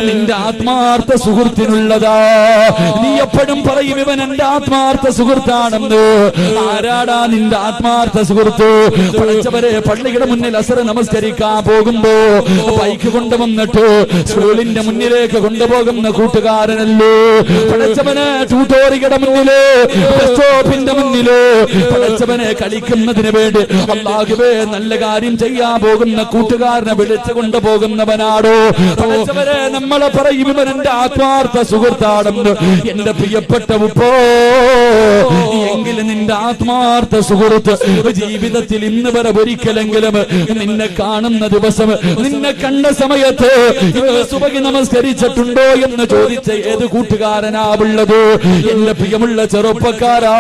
നിന്റെ ആത്മാർത്ഥ സുഹൃത്തിനുള്ളതാ. നീ എപ്പോഴും പറയും, ഇവൻ എന്റെ ആത്മാർത്ഥ സുഹൃത്താണെന്ന്. ആരാടാ നിന്റെ ആത്മാർത്ഥ സുഹൃത്ത്? പഠിച്ചവരെ, പള്ളിയുടെ മുന്നിൽ അസർ നമസ്കരിക്കാൻ പോകുമ്പോ ബൈക്ക് കൊണ്ടുവന്നിട്ട് സ്കൂളിന്റെ മുന്നിലേക്ക് കൊണ്ടുപോകുന്ന കൂട്ടുകാരനല്ലോ. പഠിച്ചവന് ട്യൂട്ടോറിയുടെ മുന്നില്, ബസ് സ്റ്റോപ്പിന്റെ മുന്നില് പഠിച്ചവനെ കളിക്കുന്നതിന് വേണ്ടി അല്ലാഹുവേ നല്ല കാര്യം ചെയ്യാൻ പോകുന്ന കൂട്ടുകാരനെ വിളിച്ചു കൊണ്ടുപോകുന്നവനാടോ? പഠിച്ചവരെ, നമ്മളെ പറയും ഇവൻ എന്റെ ആത്മാർത്ഥ സുഹൃത്താണെന്ന്. എന്റെ പ്രിയപ്പെട്ട ഉപ്പോ, എങ്കിലും നിന്റെ ആത്മാർത്ഥ സുഹൃത്ത് ജീവിതത്തിൽ ഇന്ന് വരെ ഒരിക്കലെങ്കിലും നിന്നെ കാണുന്ന ദിവസം, നിന്നെ കണ്ട സമയത്ത് സുബഹി നമസ്കരിച്ചിട്ടുണ്ടോ എന്ന് ചോദിച്ച ഏത് കൂട്ടുകാരനാ ഉള്ളത്? എന്റെ പ്രിയമുള്ള ചെറുപ്പക്കാരാ,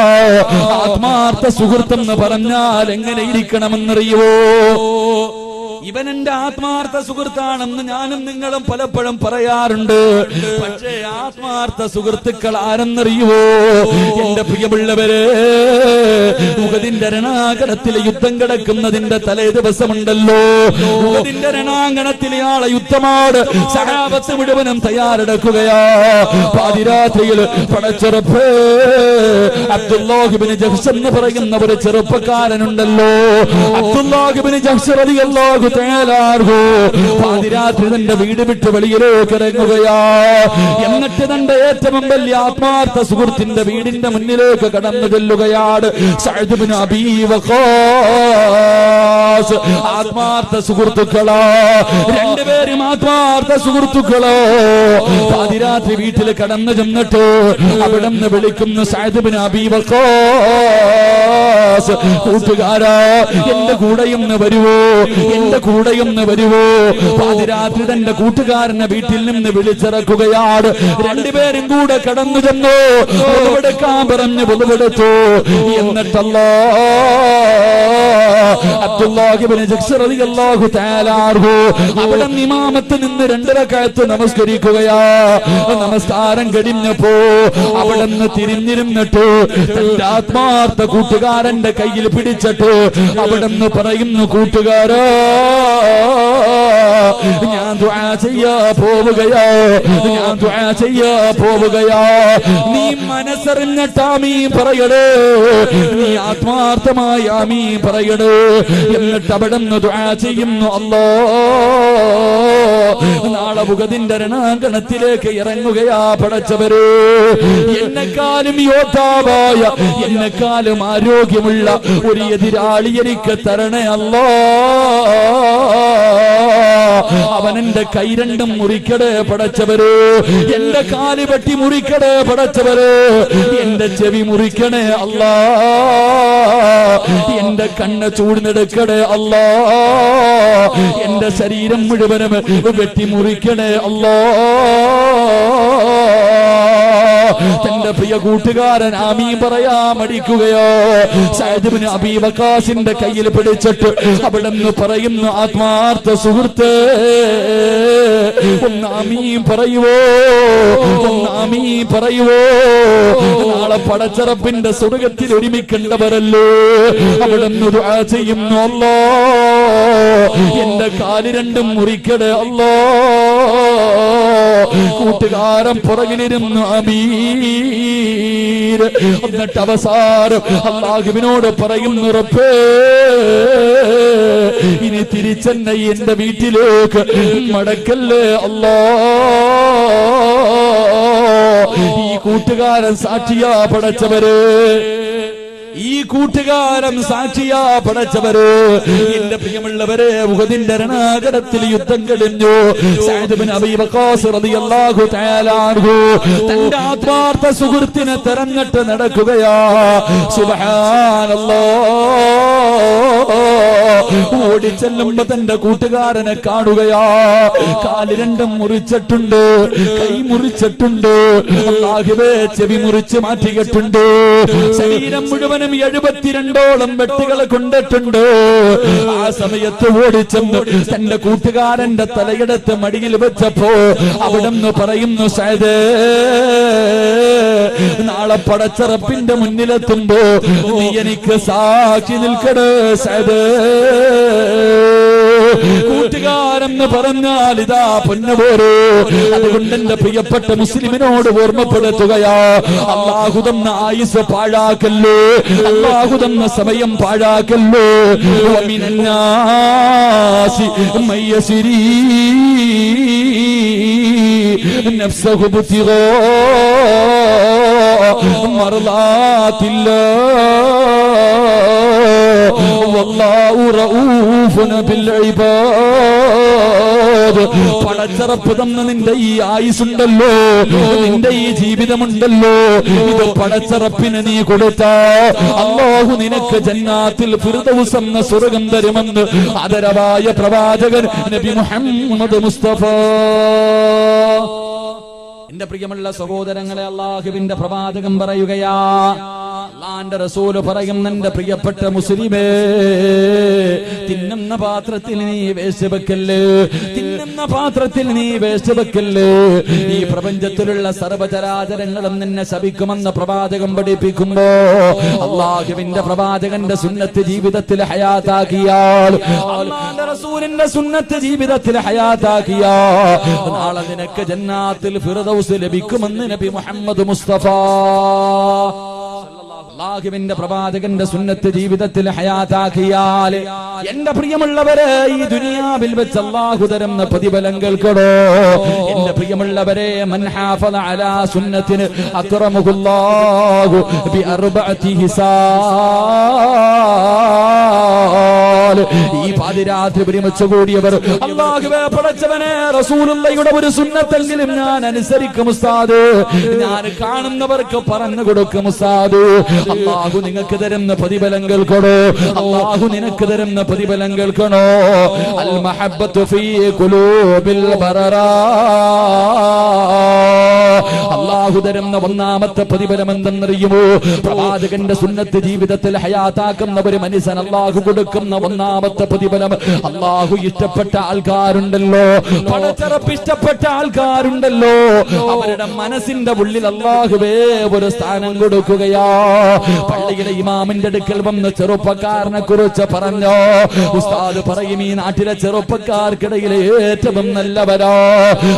ആത്മാർത്ഥ സുഹൃത്തെന്ന് പറഞ്ഞാൽ എങ്ങനെ ഇരിക്കണമെന്നറിയുവോ? ഇവൻ എന്റെ ആത്മാർത്ഥ സുഹൃത്താണെന്ന് ഞാനും നിങ്ങളും പലപ്പോഴും പറയാറുണ്ട്. പക്ഷേ ആത്മാർത്ഥ സുഹൃത്തുക്കൾ ആരെന്നറിയുവോ? എന്റെ പ്രിയമുള്ളവരെ, ഉഹദിന്റെ രണാങ്കണത്തിലെ യുദ്ധം കിടക്കുന്നതിന്റെ തലേ ദിവസമുണ്ടല്ലോ, ഉഹദിന്റെ രണാങ്കണത്തിലെ ആളെ യുദ്ധമാണ്. സഹാബത്ത് മുഴുവനും തയ്യാറെടുക്കുകയാ. പാതിരാത്രിയിൽ പടച്ചെറുപ്പ് അബ്ദുല്ലാഹ് ഇബ്നു ജഹ്ശ് എന്ന് പറയുന്ന ഒരു ചെറുപ്പക്കാരനുണ്ടല്ലോ. അബ്ദുല്ലാഹ് ഇബ്നു ജഹ്ശ് റളിയല്ലാഹു പാതിരാത്രി തന്റെ വീട് വിട്ട് വെളിയിലേക്ക് ഇറങ്ങുകയാ. എന്നിട്ട് തന്റെ ഏറ്റവും വലിയ ആത്മാർത്ഥ സുഹൃത്തിന്റെ വീടിന്റെ മുന്നിലേക്ക് കടന്നു ചെല്ലുകയാണ്. സഅദ് ഇബ്നു അബീ വഖാസ്. ആത്മാർത്ഥ സുഹൃത്തുക്കളോ, രണ്ടുപേരും ആത്മാർത്ഥ സുഹൃത്തുക്കളോ. പാതിരാത്രി വീട്ടിൽ കടന്നു ചെന്നിട്ട് അവിടെ നിന്ന് വിളിക്കുന്നു, സഅദ് ഇബ്നു അബീ വഖാസ്, കൂട്ടുകാരാ, എന്റെ കൂടെയൊന്ന് വരുവോ? എന്റെ കൂടെയൊന്ന് വരുവോ? പാതിരാത്രി തന്റെ കൂട്ടുകാരനെ വീട്ടിൽ നിന്ന് വിളിച്ചിറക്കുകയാണ്. രണ്ടുപേരും കൂടെ കടന്നു ചെന്നു. ഒതുവെടുക്കാൻ പറഞ്ഞു ഒതുവെടുത്തു. എന്നിട്ടല്ലോ അബ്ദുല്ലാഹ് ഇബ്നു ജഹ്ശ് റളിയല്ലാഹു തആല അൻഹു അവിടെ ഇമാമത്ത് നിന്ന് 2 റക്അത്ത് നമസ്കരിക്കുകയാ. നമസ്കാരം കഴിഞ്ഞപ്പോ അവിടെ നിന്ന് തിരിഞ്ഞിരുന്നിട്ട് തന്റെ ആത്മാർത്ഥ കൂട്ടുകാരന്റെ കയ്യിൽ പിടിച്ചിട്ട് അവിടെ നിന്ന് പറയുന്നു, കൂട്ടുകാരാ, ഞാൻ ദുആ ചെയ്യാ പോവുകയാ, ഞാൻ ദുആ ചെയ്യാ പോവുകയാ. നീ മനസ്സറിഞ്ഞിട്ട് ആമീൻ പറയണേ, നീ ആത്മാർത്ഥമായി ആമീൻ പറയണേ. എന്നിട്ട് അവിടെ നിന്ന് ദുആ ചെയ്യുന്നു, അല്ലാഹ് നാളെ ഉഹദിന്റെ രണാങ്കണത്തിലേക്ക് ഇറങ്ങുകയാ. പടച്ചവരെ, എന്നെക്കാളും യോദ്ധാവായ, എന്നെക്കാളും ആരോഗ്യമുള്ള ഒരു എതിരാളി എനിക്ക് തരണേ അല്ലാഹ്. അവൻ എന്റെ കൈ രണ്ടും മുറിക്കടേ പടച്ചവര്, എന്റെ കാല് വെട്ടി മുറിക്കടേ പടച്ചവര്, എന്റെ ചെവി മുറിക്കണേ അല്ലാ, എന്റെ കണ്ണ് ചൂടുന്നെടുക്കണേ അല്ലാ, എന്റെ ശരീരം മുഴുവനും വെട്ടി മുറിക്കണേ അല്ലാ. തന്റെ പ്രിയ കൂട്ടുകാരൻ ആമീൻ പറയാൻ മടിക്കുകയോ? സഅദ് ഇബ്നു അബീ വഖാസിന്റെ കയ്യിൽ പിടിച്ചിട്ട് അവിടെ നിന്ന് പറയുന്നു, ആത്മാർത്ഥ സുഹൃത്ത്, ഒന്ന് ആമീൻ പറയുവോ, ഒന്ന് ആമീൻ പറയുവോ? നാളെ പടച്ചറപ്പിന്റെ സ്വർഗ്ഗത്തിൽ ഒരുമിക്കേണ്ടവരല്ലോ. അവിടെ നിന്ന് ദുആ ചെയ്യുന്നു, അല്ലാ എന്റെ കാല് രണ്ടും മുറിക്കടേ അല്ലാ. കൂട്ടുകാരൻ പുറകിലിരുന്നു ആമീൻ. എന്നിട്ട് അവസാനം അല്ലാഹുവിനോട് പറയുന്നു, റബ്ബേ ഇനി തിരിച്ചെന്നെ എന്റെ വീട്ടിലേക്ക് മടക്കല്ലേ അല്ലാ. ഈ കൂട്ടുകാരൻ സാക്ഷിയാ പടച്ചവര്, ഈ കൂട്ടുകാരൻ സാക്ഷിയാ പടച്ചവര്. എന്റെ പ്രിയമുള്ളവരെ, ഉഹദിന്റെ രണാകരത്തിൽ യുദ്ധം കഴിഞ്ഞു. സഅദ് ഇബ്നു അബീ വഖാസ് റളിയല്ലാഹു തആല അൻഹു തന്റെ ആത്മാർത്ഥ സുഹൃത്തിനെ തെരഞ്ഞിട്ട് നടക്കുകയാ. സുബ്ഹാനല്ലാഹ്. ഓടിച്ചെല്ലുമ്പോ തന്റെ കൂട്ടുകാരനെ കാണുകയാ. കാല് രണ്ടും മുറിച്ചിട്ടുണ്ട്, കൈ മുറിച്ചിട്ടുണ്ട്, അല്ലാഹുവേ ചെവി മുറിച്ച് മാറ്റിയിട്ടുണ്ട്. ശരീരം മുഴുവനും 72ഓളം വെട്ടുകളെ കൊണ്ടിട്ടുണ്ട്. ആ സമയത്ത് ഓടിച്ചെന്ന് തന്റെ കൂട്ടുകാരന്റെ തലയെടുത്ത് മടിയിൽ വെച്ചപ്പോ അവിടെ നിന്ന് പറയുന്നു, സഅദ് നാളെ പടച്ചറപ്പിന്റെ മുന്നിലെത്തുമ്പോ നീ എനിക്ക് സാക്ഷി നിൽക്കണേ സഅദ്. കൂട്ടുകാരെന്ന് പറഞ്ഞാൽ ഇതാ പൊന്നുപോരോ. അതുകൊണ്ട് എന്റെ പ്രിയപ്പെട്ട മുസ്ലിമിനോട് ഓർമ്മപ്പെടുത്തുകയാ, അല്ലാഹു തന്ന ആയുസ് പാഴാക്കല്ലോ, അല്ലാഹു തന്ന സമയം പാഴാക്കല്ലോ. വമിനന്നാസി മയ്യസിരി നഫ്സഹു ബുതിഗാ മർളാത്തില്ലാഹ് വല്ലാഹു റഊഫുൻ ബിൽ ഇബാദ്. പടച്ചറപ്പ് തന്ന നിന്റെ ഈ ആയുസുണ്ടല്ലോ, നിന്റെ ഈ ജീവിതമുണ്ടല്ലോ, ഇത് പടച്ചറപ്പിന് നീ കൊടുത്ത അല്ലാഹു നിനക്ക് ജന്നാത്തിൽ ഫിർദൗസ് എന്ന സ്വർഗ്ഗം തരുമെന്ന് ആദരവായ പ്രവാചകൻ നബി മുഹമ്മദ് മുസ്തഫ. എന്റെ പ്രിയമുള്ള സഹോദരങ്ങളെ, അല്ലാഹുവിന്റെ പ്രവാചകൻ പറയുകയാ, അല്ലാഹുവിന്റെ റസൂൽ പറയും, എന്റെ പ്രിയപ്പെട്ട മുസ്ലിമേ, തിന്നുന്ന പാത്രത്തിൽ നീ വേസ്റ്റ് വെക്കല്ലേ, തിന്നുന്ന പാത്രത്തിൽ നീ വേസ്റ്റ് വെക്കല്ലേ. ഈ പ്രപഞ്ചത്തിലുള്ള സർവചരാചരങ്ങളും നിന്നെ ശപിക്കുമെന്ന് പ്രവാചകൻ പഠിപ്പിക്കുമ്പോ അല്ലാഹുവിന്റെ പ്രവാചകന്റെ സുന്നത്ത് ജീവിതത്തിൽ ഹയാത്താക്കിയാൽ, അല്ലാഹുവിന്റെ റസൂലിന്റെ സുന്നത്ത് ജീവിതത്തിൽ ഹയാത്താക്കിയാൽ നാളെ നിനക്ക് ജന്നാത്തിൽ ഫിർദൗസ് ലഭിക്കുമെന്ന് നബി മുഹമ്മദ് മുസ്തഫ. അല്ലാഹുവിന്റെ പ്രവാചകന്റെ സുന്നത്ത് ജീവിതത്തിൽ ഹയാത്താക്കിയാൽ എന്റെ പ്രിയമുള്ളവരെ, ഈ ദുനിയാവിൽ വെച്ച് അല്ലാഹു തരുന്ന പ്രതിഫലം കേൾക്കണോ? എന്റെ പ്രിയമുള്ളവരെ, മൻ ഹാഫള അലാ സുന്നത്തിന് അക്റമഹുല്ലാഹു ബിഅർബഅതി ഹിസാൽ. ഈ പാതിരാത്രി ഒരുമിച്ച് കൂടിയവർ, അല്ലാഹുവേ പടച്ചവനെ, റസൂലുള്ളാഹിയുടെ ഒരു സുന്നത്തെങ്കിലും ഞാൻ അനുസരിക്കും ഉസ്താദ്, ഞാൻ കാണുന്നവർക്ക് പറഞ്ഞു കൊടുക്കും ഉസ്താദ്. അല്ലാഹു നിങ്ങൾക്ക് തരുന്ന പ്രതിഫലം കേൾക്കണോ? അല്ലാഹു നിനക്ക് തരുന്ന പ്രതിഫലം കേൾക്കണോ? അൽ മഹബ്ബത്തു ഫീ ഖുലൂബിൽ ബററാ. അല്ലാഹു തരുന്ന ഒന്നാമത്തെ പ്രതിഫലം എന്തെന്നറിയുമോ? പ്രവാചകന്റെ സുന്നത്ത് ജീവിതത്തിൽ ഹയാത്താക്കുന്ന ഒരു മനുഷ്യൻ അല്ലാഹു കൊടുക്കുന്ന ഒന്നാമത്തെ പ്രതിഫലം, അല്ലാഹു ഇഷ്ടപ്പെട്ട ആൾക്കാരുണ്ടല്ലോ, പടച്ചറപ്പ് ഇഷ്ടപ്പെട്ട ആൾക്കാരുണ്ടല്ലോ, അവരുടെ മനസ്സിന്റെ ഉള്ളിൽ അല്ലാഹുവേ ഒരു സ്ഥാനം കൊടുക്കുകയാ. പള്ളിയിലെ ഇമാമിന്റെ അടുക്കൽ വന്ന് ചെറുപ്പക്കാരനെ കുറിച്ച് പറഞ്ഞോ, ഉസ്താദ് പറയും, ഈ നാട്ടിലെ ചെറുപ്പക്കാർക്കിടയിലെ ഏറ്റവും നല്ലവരാ.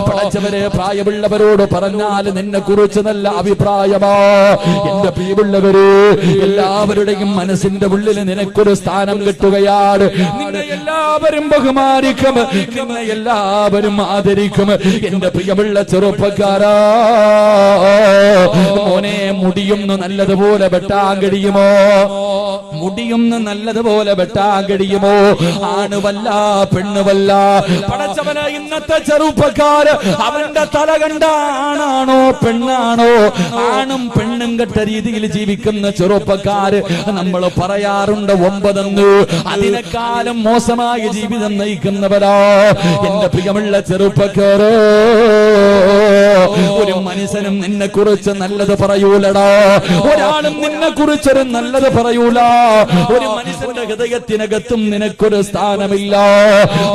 പടച്ചവരെ, പ്രായമുള്ളവരോട് പറഞ്ഞാൽ നിന്നെ കുറിച്ച് നല്ല അഭിപ്രായമാ. എന്റെ പ്രിയമുള്ളവര്, എല്ലാവരുടെയും മനസ്സിന്റെ ഉള്ളിൽ നിനക്കൊരു സ്ഥാനം കിട്ടുകയാണ്. നിന്നെ എല്ലാവരും ബഹുമാനിക്കും, നിന്നെ എല്ലാവരും ആദരിക്കും. എന്റെ പ്രിയമുള്ള ചെറുപ്പക്കാരാ, മോനെ, മുടിയൊന്ന് നല്ലതുപോലെ വെട്ടാൻ കഴിയുമോ? മുടിയൊന്ന് നല്ലതുപോലെ വെട്ടാൻ കഴിയുമോ? ആണുവല്ല പെണ്ണുവല്ല. പടച്ചവനെ, ഇന്നത്തെ ചെറുപ്പക്കാര് അവന്റെ തല കണ്ട ആണാണോ പെണ്ണാണോ? ആണും പെണ്ണും കെട്ട രീതിയിൽ ജീവിക്കുന്ന ചെറുപ്പക്കാര് നമ്മൾ പറയാറുണ്ട് 9. അതിനെക്കാളും മോശം മോശമായ ജീവിതം നയിക്കുന്നവരാ. എന്റെ പ്രിയമുള്ള ചെറുപ്പക്കാരോ, ഒരു മനുഷ്യനും നിന്നെ കുറിച്ച് നല്ലത് പറയൂലടാ. ഒരാളും നിന്നെ കുറിച്ചൊരു നല്ലത് പറയൂല. ഒരു മനുഷ്യന്റെ ഹൃദയത്തിനകത്തും നിനക്കൊരു സ്ഥാനമില്ല.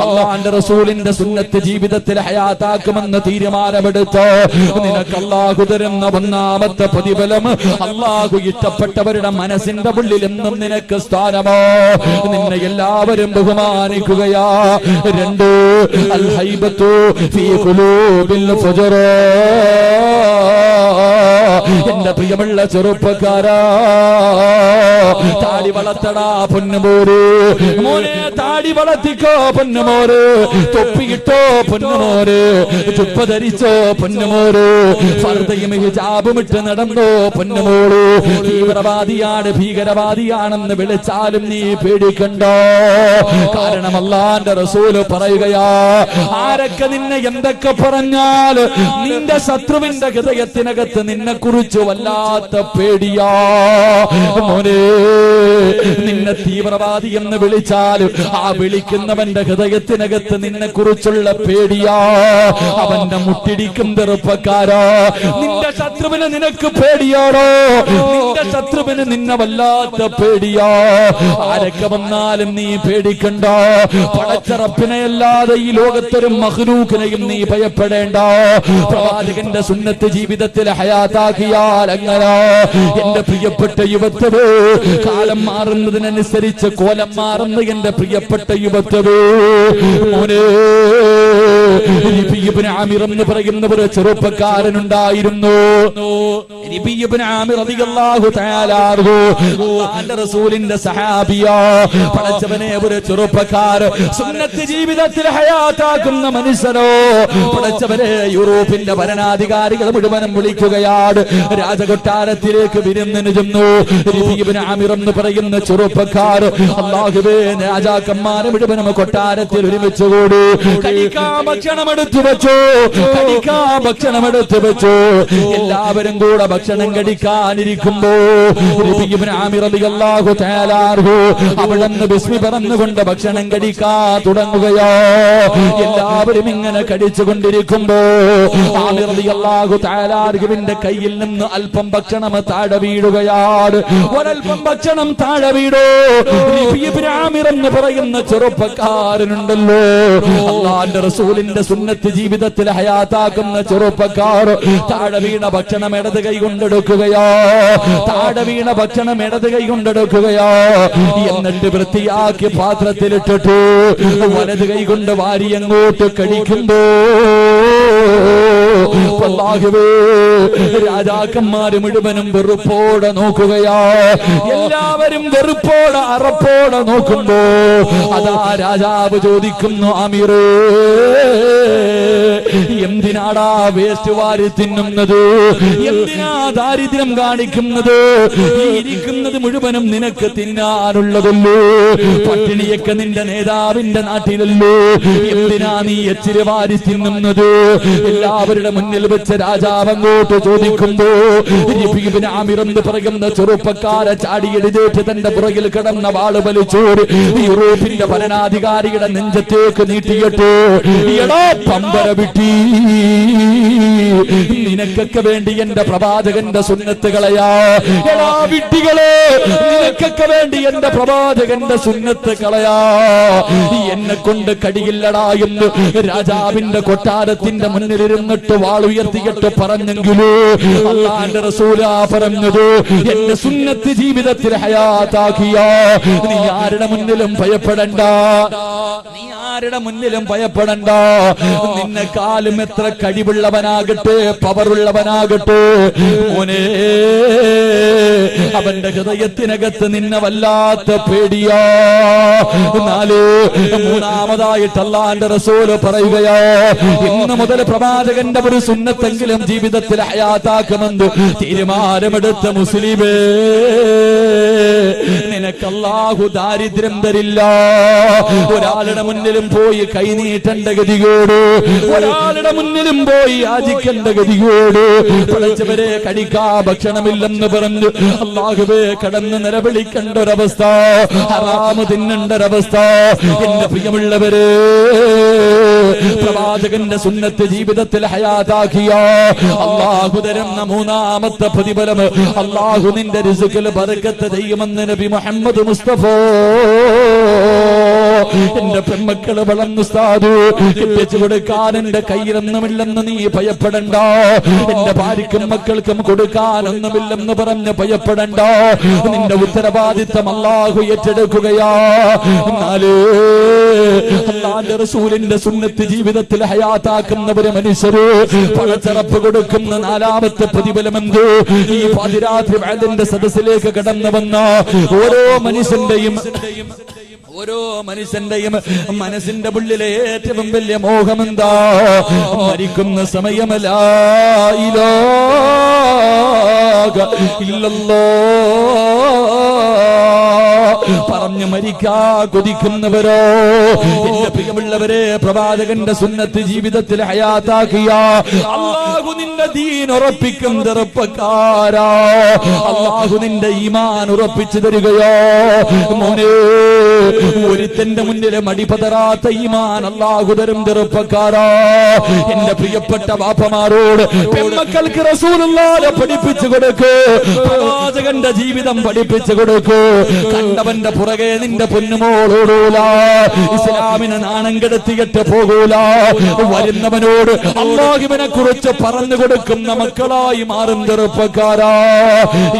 അല്ലാഹുവിന്റെ റസൂലിന്റെ സുന്നത്ത് ജീവിതത്തിൽ ഹയാത്താക്കുമെന്ന് തീരുമാനമെടുത്ത് നിനക്ക് അല്ലാഹു തരുന്ന ഒന്നാമത്തെ പ്രതിഫലം, അല്ലാഹു ഇഷ്ടപ്പെട്ടവരുടെ മനസ്സിന്റെ ഉള്ളിൽ എന്നും നിനക്ക് സ്ഥാനമോ. നിന്നെ എല്ലാവരും ബഹുമാനിക്കുകയാ. 2 അൽ ഹൈബത്തു ഫീ ഖുലൂബിൽ ഫുജറ. എന്റെ പ്രിയമുള്ള ചെറുപ്പക്കാരാ, താടി വളർത്തടാ പൊന്നുമോര്. മോനെ താടി വളർത്തിക്കോ പൊന്നുമോര്. തൊപ്പിയിട്ടോ പൊന്നുമോര്. ചുപ്പ ധരിച്ചോ പൊന്നുമോര്. ഫർദയും ഹിജാബും ഇട്ട് നടന്നോ പൊന്നുമോള്. തീവ്രവാദിയാണ്, ഭീകരവാദിയാണെന്ന് വിളിച്ചാലും നീ പേടിക്കണ്ടോ. കാരണം അല്ലാഹുവിന്റെ റസൂല് പറയുകയാ, ആരൊക്കെ നിന്നെ എന്തൊക്കെ പറഞ്ഞാൽ നിന്റെ ശത്രുവിന്റെ ഹൃദയത്തിനകത്ത് നിന്നെ കുറിച്ച് വല്ലാത്ത പേടിയാ. മോനെ, നിന്നെ തീവ്രവാദി എന്ന് വിളിച്ചാൽ ആ വിളിക്കുന്നവന്റെ ഹൃദയത്തിനകത്ത് നിന്നെ കുറിച്ചുള്ള പേടിയാ. അവന്റെ മുട്ടിടിക്കും ചെറുപ്പക്കാരാ. നിന്റെ ശത്രുവിന് നിനക്ക് പേടിയാണോ? നിന്റെ ശത്രുവിന് നിന്നെ വല്ലാത്ത പേടിയാ. ആരൊക്കെ വന്നാലും നീ പേടിക്കണ്ട. പടച്ചറപ്പിനെ അല്ലാതെ ഈ ലോകത്തൊരു മഖ്ലൂഖിനെയും നീ ഭയപ്പെടേണ്ട. പ്രവാചകന്റെ സുന്നത്ത് ജീവിതത്തിൽ ഹയാത്താക്കിയാൽ അങ്ങനെ. എന്റെ പ്രിയപ്പെട്ട യുവത്വേ, കാലം മാറുന്നതിനനുസരിച്ച് കോലം മാറുന്ന എന്റെ പ്രിയപ്പെട്ട യുവത്വേ, മോനെ, ഇബ്നു ആമിർ എന്ന് പറയുന്ന ഒരു ചെറുപ്പക്കാരനുണ്ടായിരുന്നു. ഇബ്നു ആമിർ റളിയല്ലാഹു തആല അൻഹു അല്ലാഹുവിന്റെ റസൂലിന്റെ സഹാബിയാ. പടച്ചവനെ, ഒരു ചെറുപ്പക്കാരൻ സുന്നത്ത് ജീവിതത്തിൽ ഹയാത്താക്കുന്ന മനുഷ്യനോ. പടച്ചവനെ, യൂറോപ്പിന്റെ ഭരണാധികാരികൾ മുഴുവനും വിളിക്കുകയാണ്. രാജകൊട്ടാരത്തിലേക്ക് വിരുന്നിന് ചെന്നു. ഇബ്നു ആമിർ എന്ന് പറയുന്ന ചെറുപ്പക്കാർ, അല്ലാഹുവേ, രാജാക്കന്മാരെ മുഴുവനും കൊട്ടാരത്തിൽ ഒരുമിച്ച് കൂടി. കഴിക്കാൻ ഭക്ഷണം എടുത്തു വെച്ചു. എല്ലാവരും കൂടെ ഭക്ഷണം കഴിക്കാനിരിക്കുമ്പോ ഇബ്നു ആമിർ റളിയല്ലാഹു തആല അൻഹു അവിടുന്ന് ബിസ്മി പറഞ്ഞുകൊണ്ട് ഭക്ഷണം കഴിക്കാൻ തുടങ്ങുകയോ. എല്ലാവരും ഇങ്ങനെ കഴിച്ചുകൊണ്ടിരിക്കുമ്പോ ആമിർ റളിയല്ലാഹു തആല അൻഹുവിന്റെ കയ്യിൽ നിന്ന് അല്പം ഭക്ഷണം താഴെ വീഴുകയാണ്. ഒരൽപ്പം ഭക്ഷണം താഴെ വീടോ. ഇബ്നു ആമിർ എന്ന് പറയുന്ന ചെറുപ്പക്കാരനുണ്ടല്ലോ, അല്ലാഹുവിന്റെ റസൂലിന്റെ സുന്നത്ത് ജീവിതത്തിൽ ഹയാത്താക്കുന്ന ചെറുപ്പക്കാർ, താഴെ വീണ ഭക്ഷണം ഇടത് കൈ കൊണ്ടെടുക്കുകയോ. എന്നിട്ട് വൃത്തിയാക്കി പാത്രത്തിലിട്ടിട്ട് വലത് കൈ കൊണ്ട് വാരി അങ്ങോട്ട് കഴിക്കുമ്പോ രാജാക്കന്മാര് മുഴുവനും വെറുപ്പോടെ നോക്കുകയാ. എല്ലാവരും വെറുപ്പോടെ അറപ്പോടെ നോക്കുമ്പോ അതാ രാജാവ് ചോദിക്കുന്നു, ആമിറേ, എന്തിനാടാ വേസ്റ്റ് വാരി തിന്നുന്നത്? എന്തിനാ ദാരിദ്ര്യം കാണിക്കുന്നത്? ഈ ഇരിക്കുന്നത് മുഴുവനും നിനക്ക് തിന്നാനുള്ളതല്ലോ. പട്ടിണിയൊക്കെ നിന്റെ നേതാവിന്റെ നാട്ടിലല്ലോ. എന്തിനാ നീ എച്ചിരി വാരി തിന്നുന്നത്? എല്ലാവരുടെ മുന്നിൽ വെച്ച് രാജാവ് അങ്ങോട്ട് ചോദിക്കുമ്പോ ഇബ്നു ആമിർ എന്ന് പറയുന്ന ചെറുപ്പക്കാരെ ചാടിയെഴുതേറ്റ് തന്റെ പുറകിൽ കിടന്ന വാള് വലിച്ചോട് യൂറോപ്പിന്റെ ഭരണാധികാരിയുടെ നെഞ്ചത്തേക്ക് നീട്ടിയിട്ട്, എടാ പമ്പര വിട്ടി, നിനക്കൊക്കെ വേണ്ടി എന്റെ പ്രവാചകന്റെ സുന്നത്തുകളെയാ. എടാ വിട്ടികളെ, നിനക്കൊക്കെ വേണ്ടി എന്റെ പ്രവാചകന്റെ സുന്നത്തുകളെയാ. എന്നെ കൊണ്ട് കടിയില്ലടാ എന്ന് രാജാവിന്റെ കൊട്ടാരത്തിന്റെ മുന്നിലിരുന്നിട്ട് വാൾ ഉയർത്തിയിട്ട് പറഞ്ഞെങ്കിലോ അല്ലാഹുവിന്റെ റസൂലാ പറഞ്ഞത്, എന്റെ സുന്നത്ത് ജീവിതത്തിൽ ഹയാത്താക്കിയ നീ ആരുടെ മുന്നിലും ഭയപ്പെടണ്ട. നിന്നെക്കാളും എത്ര കഴിവുള്ളവനാകട്ടെ, പവറുള്ളവനാകട്ടെ, മോനെ, അവന്റെ ഹൃദയത്തിനകത്ത് നിന്നെ വല്ലാത്ത പേടിയാ. മൂന്നാമതായിട്ട് അല്ലാഹുവിന്റെ റസൂല് പറയുകയോ, ഇന്ന് മുതൽ പ്രവാചകന്റെ ഒരു സുന്നത്തെങ്കിലും ജീവിതത്തിൽ ഹയാത്താക്കുമെന്ന് തീരുമാനമെടുത്ത മുസ്ലിമേ, നിനക്ക് അല്ലാഹു ദാരിദ്ര്യം തരില്ല. ഒരാളുടെ മുന്നിലും പോയി കൈനീട്ടേണ്ട ഗതികേട്, ഒരാളുടെ ഒരാളുടെ മുന്നിലും പോയി യാചിക്കേണ്ട ഗതിയോട് പടച്ചവരെ കഴിക്കാ ഭക്ഷണമില്ലെന്ന് പറഞ്ഞു അല്ലാഹുവേ കടന്ന് നിലവിളിക്കേണ്ട ഒരവസ്ഥ, ഹറാമ് തിന്നേണ്ട ഒരവസ്ഥ. എന്റെ പ്രിയമുള്ളവരെ, പ്രവാചകന്റെ സുന്നത്ത് ജീവിതത്തിൽ ഹയാതാക്കിയ അല്ലാഹു തരുന്ന മൂന്നാമത്തെ പ്രതിഫലം, അല്ലാഹു നിന്റെ റിസ്ഖിൽ ബറക്കത്ത് ചെയ്യുമെന്ന് നബി മുഹമ്മദ് മുസ്തഫ. എന്റെ പെൺമക്കള് വളർന്നു സ്ഥാതു എത്തിച്ചു കൊടുക്കാൻ എന്റെ കയ്യിലൊന്നുമില്ലെന്ന് നീ ഭയപ്പെടണ്ട, എന്റെ ഭാര്യക്കും മക്കൾക്കും കൊടുക്കാനൊന്നുമില്ലെന്ന് പറഞ്ഞ് ഭയപ്പെടണ്ട. നിന്റെ ഉത്തരവാദിത്തം അല്ലാഹു ഏറ്റെടുക്കുകയാ. എന്നാലേ അല്ലാഹുവിന്റെ റസൂലിന്റെ സുന്നത്ത് ജീവിതത്തിൽ ഹയാത്താക്കുന്നവര് മനുഷ്യര് പഴച്ചറപ്പ് കൊടുക്കുന്ന നാലാമത്തെ പ്രതിഫലമെന്ത്? ഈ പാതിരാത്രി വഅദിന്റെ സദസ്സിലേക്ക് കടന്നു വന്ന ഓരോ മനുഷ്യന്റെയും മനസ്സിന്റെ ഉള്ളിലെ ഏറ്റവും വലിയ മോഹമെന്താ? മരിക്കുന്ന സമയം ലാ ഇലാഹ ഇല്ലല്ലാഹ് പറഞ്ഞു മരിക്കാ കൊതിക്കുന്നവരോ? എന്റെ പ്രിയമുള്ളവരെ, പ്രവാചകന്റെ സുന്നത്ത് ജീവിതത്തിൽ ഹയാത്താക്കിയ അല്ലാഹു നിന്റെ ദീൻ ഉറപ്പിക്കും ചെറുപ്പക്കാരാ. അല്ലാഹു നിന്റെ ഈമാൻ ഉറപ്പിച്ചു തരികയോ? മോനെ, ഒരുത്തന്റെ മുന്നിലെ മടിപതറാത്ത ഈമാൻ അല്ലാഹു തരും ചെറുപ്പക്കാരാ. എന്റെ പ്രിയപ്പെട്ട ബാപ്പമാരോട് പെൺമക്കൾക്ക് റസൂലുള്ളാഹിനെ പഠിപ്പിച്ചു കൊടുക്കൂ, പ്രവാചകന്റെ ജീവിതം പഠിപ്പിച്ചു കൊടുക്കൂ. കണ്ടവന്റെ പുറകെ നിന്റെ പൊന്നുമോളോടൂല, ഇസ്ലാമിനെ നാണം കെടുത്തിയിട്ട് പോകൂല. വരുന്നവനോട് അല്ലാഹുവിനെ കുറിച്ച് പറഞ്ഞു കൊടുക്കുന്ന മക്കളായി മാറും ചെറുപ്പക്കാരാ.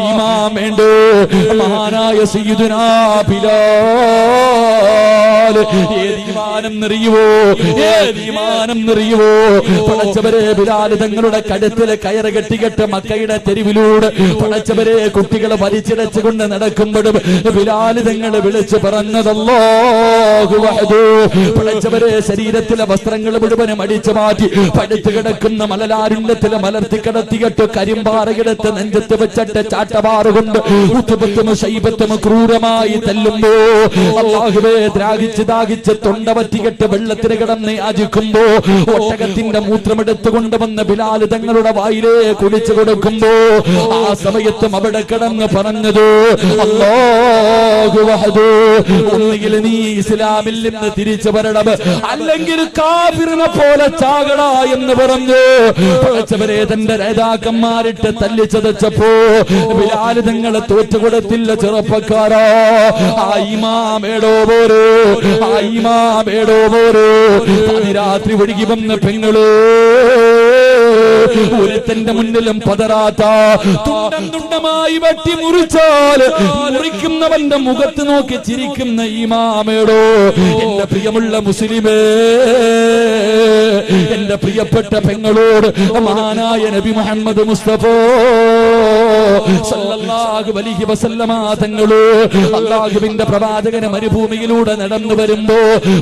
ഈമാൻ വേണ്ടേ? മഹാനായ സയ്യിദുനാ ബിലാൽ ഏതീമാനം നിറയുവോ? പടച്ചവരെ, ബിലാൽ തങ്ങളുടെ കഴുത്തിലെ കയറ് കെട്ടിക്കെട്ട് മക്കയുടെ തെരുവിലൂടെ പടച്ചവരെ കുട്ടികളെ വലിച്ചിടച്ചുകൊണ്ട് നടക്കുമ്പോഴും ബിലാൽ തങ്ങൾ വിളിച്ചു പറഞ്ഞതല്ലാഹു വഹദു. പടച്ചവരെ, ശരീരത്തിലെ വസ്ത്രങ്ങൾ മുഴുവനും അടിച്ചു മാറ്റി പടുത്തു കിടക്കുന്ന മലലാരുണ്യത്തിലെ മലർത്തി കിടത്തിയിട്ട് കരിമ്പാറയെടുത്ത് നെഞ്ചത്ത് വെച്ചിട്ട് ചാട്ടപാറുകൊണ്ട് ഉത്തുപത്തും ശൈബത്തും ക്രൂരമായി തല്ലുമ്പോ അല്ലാഹുവേ ദാഹിച്ച് തൊണ്ട വറ്റികെട്ട് വെള്ളത്തിന് കിടന്ന് യാചിക്കുമ്പോ ഒട്ടകത്തിന്റെ മൂത്രമെടുത്തു കൊണ്ടുവന്ന് ബിലാൽ തങ്ങളുടെ വായിലേ കുടിച്ചു കൊടുക്കുമ്പോ ആ സമയത്തും അവിടെ കിടന്ന് പറഞ്ഞത് അല്ലാഹു വഹദു, ഒന്നുകിൽ നീ ഇസ്ലാമിൽ നിന്ന് തിരിച്ചു വരണം, അല്ലെങ്കിൽ കാഫിറിനെ പോലെ ചാകട എന്ന് പറഞ്ഞു പടച്ചവരെ തന്റെ നേതാക്കന്മാരിട്ട് തല്ലിച്ചതച്ചപ്പോ ബിലാൽ തങ്ങളെ തോറ്റുകൊടുത്തില്ല ചെറുപ്പക്കാരാ. ആ ഇമാമേടോ പോരോ, രാത്രി ഒഴുകി വന്ന പെങ്ങള് ഒരുത്തന്റെ മുന്നിലും പതറാത്ത തുണ്ടമായി വെട്ടി മുറിച്ചാൽ മുറിക്കുന്നവന്റെ മുഖത്ത് നോക്കി ചിരിക്കുന്ന ഇമാമേടോ. എന്റെ പ്രിയമുള്ള മുസ്ലിമേ, എന്റെ പ്രിയപ്പെട്ട പെങ്ങളോട് മഹാനായ നബി മുഹമ്മദ് മുസ്തഫ സല്ലല്ലാഹു അലൈഹി വസല്ലമ തങ്ങള് അല്ലാഹുവിന്റെ പ്രവാചകനെ മരുഭൂമിയിലൂടെ നടന്നു വരുമ്പോ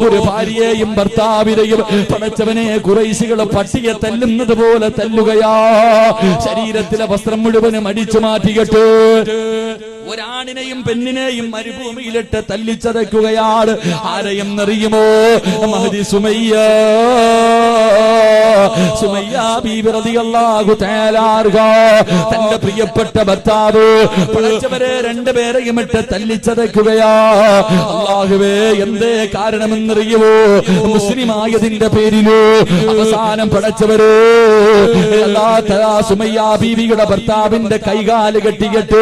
ഒരു ഭാര്യയെയും ഭർത്താവിനെയും പടച്ചവനെ ഖുറൈശികളെ പട്ടിയെ തല്ലുന്നത് പോലെ തല്ലുകയാ. ശരീരത്തിലെ വസ്ത്രം മുഴുവനും അടിച്ചു മാറ്റിയിട്ട് ഒരാണിനെയും പെണ്ണിനെയും മരുഭൂമിയിലിട്ട് തല്ലിച്ചതയ്ക്കുകയാണ്. ആരെയും അറിയുമോ? മഹദി സുമയ്യ ബീബി റളിയല്ലാഹു തആല അൻഹ തന്റെ പ്രിയപ്പെട്ട ഭർത്താവ് പടച്ചവരെ രണ്ടുപേരെയും ഇട്ട് തല്ലിച്ചതയ്ക്കുകയാ. അല്ലാഹുവേ, എന്തേ കാരണമെന്നറിയുമോ? മുസ്ലിമായതിന്റെ പേരിലോ അവസാനം പടച്ചവരെ സുമയ്യ ബീവിയുടെ ഭർത്താവിന്റെ കൈകാല് കെട്ടിക്കെട്ട്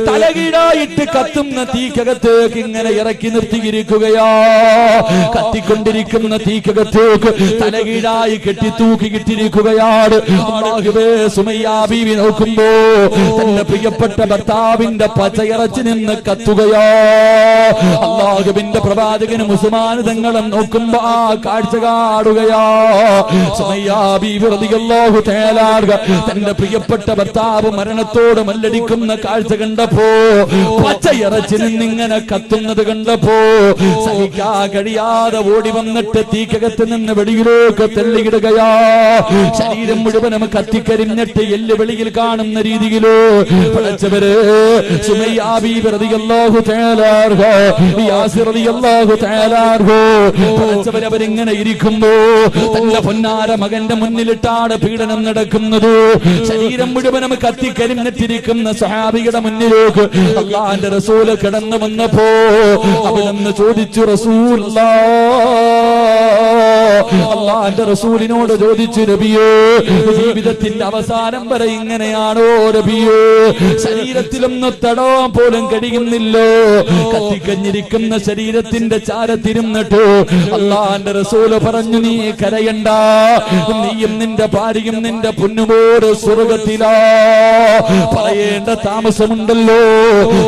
തലകീഴായിട്ട് കത്തുന്ന തീക്കകത്തേക്ക് ഇങ്ങനെ ഇറക്കി നിർത്തിയിരിക്കുകയാ. കത്തിക്കൊണ്ടിരിക്കുന്ന തീക്കകത്തേക്ക് തലകീഴായി കെട്ടി തൂക്കിയിട്ടിരിക്കുകയാണ്. അല്ലാഹുവേ, സുമയ്യ ബീവി നോക്കുമ്പോ തന്റെ പ്രിയപ്പെട്ട ഭർത്താവിന്റെ പച്ചയിറച്ചി നിന്ന് കത്തുകയാ. അല്ലാഹുവിന്റെ പ്രവാചകനും ഉസ്മാൻ തങ്ങളും നോക്കുമ്പോ ആ കാഴ്ച കാണുകയാ. സുമയ്യ ബീവി റളിയല്ലാഹു റളിയല്ലാഹു തആല തന്റെ പ്രിയപ്പെട്ട ഭർത്താവ് മരണത്തോട് മല്ലടിക്കുന്ന കാഴ്ച കണ്ടപ്പോ, പച്ചയിറച്ചി നിന്നിങ്ങനെ കത്തുന്നത് കണ്ടപ്പോ സഹിക്കാൻ കഴിയാതെ ഓടി വന്നിട്ട് തീക്കകത്ത് നിന്ന് വെളിയിലേക്ക് തള്ളിയിടുകയാ. ശരീരം മുഴുവനും കത്തിക്കരിഞ്ഞിട്ട് എല്ല് വെളിയിൽ കാണുന്ന രീതിയിലോ പടച്ചവര് സുമയ്യ ബീബി റളിയല്ലാഹു തആല യാസിർ റളിയല്ലാഹു തആല പടച്ചവര് അവരിങ്ങനെ ഇരിക്കുമ്പോ തന്റെ പൊന്നാര മകന്റെ മുന്നിലിട്ടാണ് പീഡനം നടക്കുന്നത്. ശരീരം മുഴുവനും കത്തിക്കരിഞ്ഞിട്ടിരിക്കുന്ന സഹാബിയുടെ മുന്നിലേക്ക് അല്ലാഹുവിന്റെ റസൂൽ കടന്നു വന്നപ്പോ അവിടുന്ന് ചോദിച്ചു, അല്ലാഹുവിന്റെ റസൂലിനോട് ചോദിച്ചു, നബിയേ ജീവിതത്തിന്റെ അവസാനം വരെ ഇങ്ങനെയാണോ നബിയേ? ശരീരത്തിലൊന്നും തടവാൻ പോലും കഴിയുന്നില്ലോ. കത്തിക്കഞ്ഞിരിക്കുന്ന ശരീരത്തിന്റെ ചാരത്തിരുന്നിട്ട് അല്ലാഹുവിന്റെ റസൂല് പറഞ്ഞു, നീ കരയണ്ട, നീയും നിന്റെ ഭാര്യയും നിന്റെ പൊന്നുമോട് സ്വർഗത്തിലാ. പറയേണ്ട താമസമുണ്ടല്ലോ,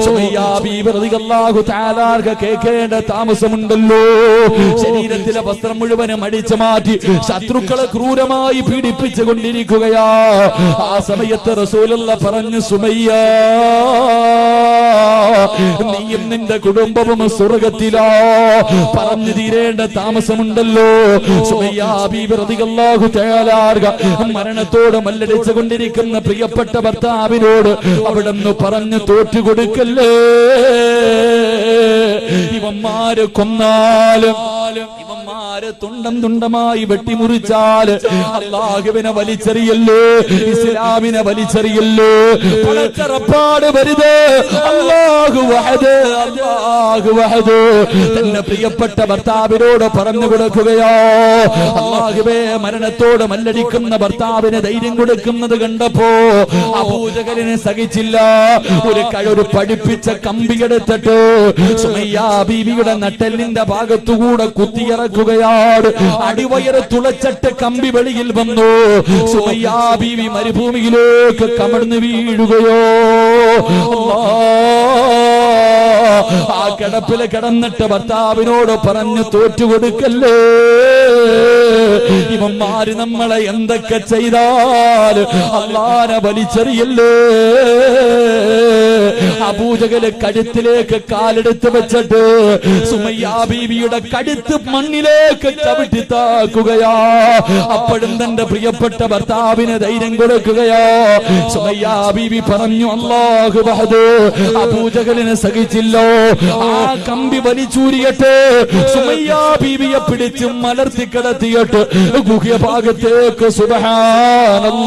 സുമയ്യ ബീബി റളിയല്ലാഹു തആല കേൾക്കേണ്ട താമസമുണ്ടല്ലോ. ശരീരത്തിലെ വസ്ത്രം മുഴുവനും അടിച്ചു മാറ്റി ശത്രുക്കളെ ക്രൂരമായി പീഡിപ്പിച്ചു കൊണ്ടിരിക്കുകയാ. ആ സമയത്ത് റസൂലുള്ള പറഞ്ഞു, സുമയ്യ നീയും നിന്റെ കുടുംബവും സ്വർഗത്തിലാ. പറഞ്ഞു തീരേണ്ട താമസമുണ്ടല്ലോ. സുമയ്യ ബീബി റളിയല്ലാഹു തആല മരണത്തോട് മല്ലടിച്ചു കൊണ്ടിരിക്കുന്ന പ്രിയപ്പെട്ട ഭർത്താവിനോട് അവിടുന്ന് പറഞ്ഞു, തോറ്റുകൊടുക്കല്ലേ. ഇവന്മാര് കൊന്നാലും ഇവന്മാര് തുണ്ടം തുണ്ടമായി വെട്ടിമുറിച്ചാൽ അല്ലാഹുവിനെ വലിച്ചെറിയല്ലോ, ഇസ്ലാമിനെ വലിച്ചെറിയല്ലോ. പണച്ചറപ്പാട് വരുത്. അല്ലാഹു വഹദ്, അല്ലാഹു വഹദ്. തന്റെ പ്രിയപ്പെട്ട ഭർത്താവിനോട് പറഞ്ഞു കൊടുക്കുകയോ, അല്ലാഹുവേ മരണത്തോട് മല്ലടിക്കുന്ന ഭർത്താവിന് ധൈര്യം കൊടുക്കുന്നത് കണ്ടപ്പോ അബൂജഹലിനെ സഹിച്ചില്ല. ഒരു പഠിപ്പിച്ച കമ്പിയെടുത്തിട്ട് സുമയ്യ ബീവിയുടെ നട്ടെല്ലിന്റെ ഭാഗത്തുകൂടെ കുത്തിയിറക്കുകയാണ്. അടിവയറ് തുളച്ചിട്ട് കമ്പി വെളിയിൽ വന്നു. സുമയ്യ ബീവി മരുഭൂമിയിലേക്ക് കമഴ്ന്നു വീഴുകയോ. ആ കിടപ്പില് കിടന്നിട്ട് ഭർത്താവിനോട് പറഞ്ഞു, തോറ്റുകൊടുക്കല്ലേ. ഇവന്മാര് നമ്മളെ എന്തൊക്കെ ചെയ്താൽ അല്ലാഹുവിനെ വലിച്ചെറിയല്ലേ. അബൂജഹല് കഴുത്തിലേക്ക് കാലെടുത്ത് വെച്ചിട്ട് സുമയ്യ ബീവിയുടെ കഴുത്ത് മണ്ണിലേക്ക് ചവിട്ടി താക്കുകയാ. അപ്പോഴും തന്റെ പ്രിയപ്പെട്ട ഭർത്താവിന് ധൈര്യം കൊടുക്കുകയോ. സുമയ്യ ബീവി പറഞ്ഞു, അല്ലാഹു വഹദ്. അബൂജഹലിനെ സഹിച്ചില്ലോ. ആ കമ്പി വലിച്ചൂരിയിട്ട് സുമയ്യ ബീവിയെ പിടിച്ച് മലർത്തി കിടത്തിയിട്ട് ഗുഹ്യഭാഗത്തേക്ക് സുബ്ഹാനല്ലാഹ്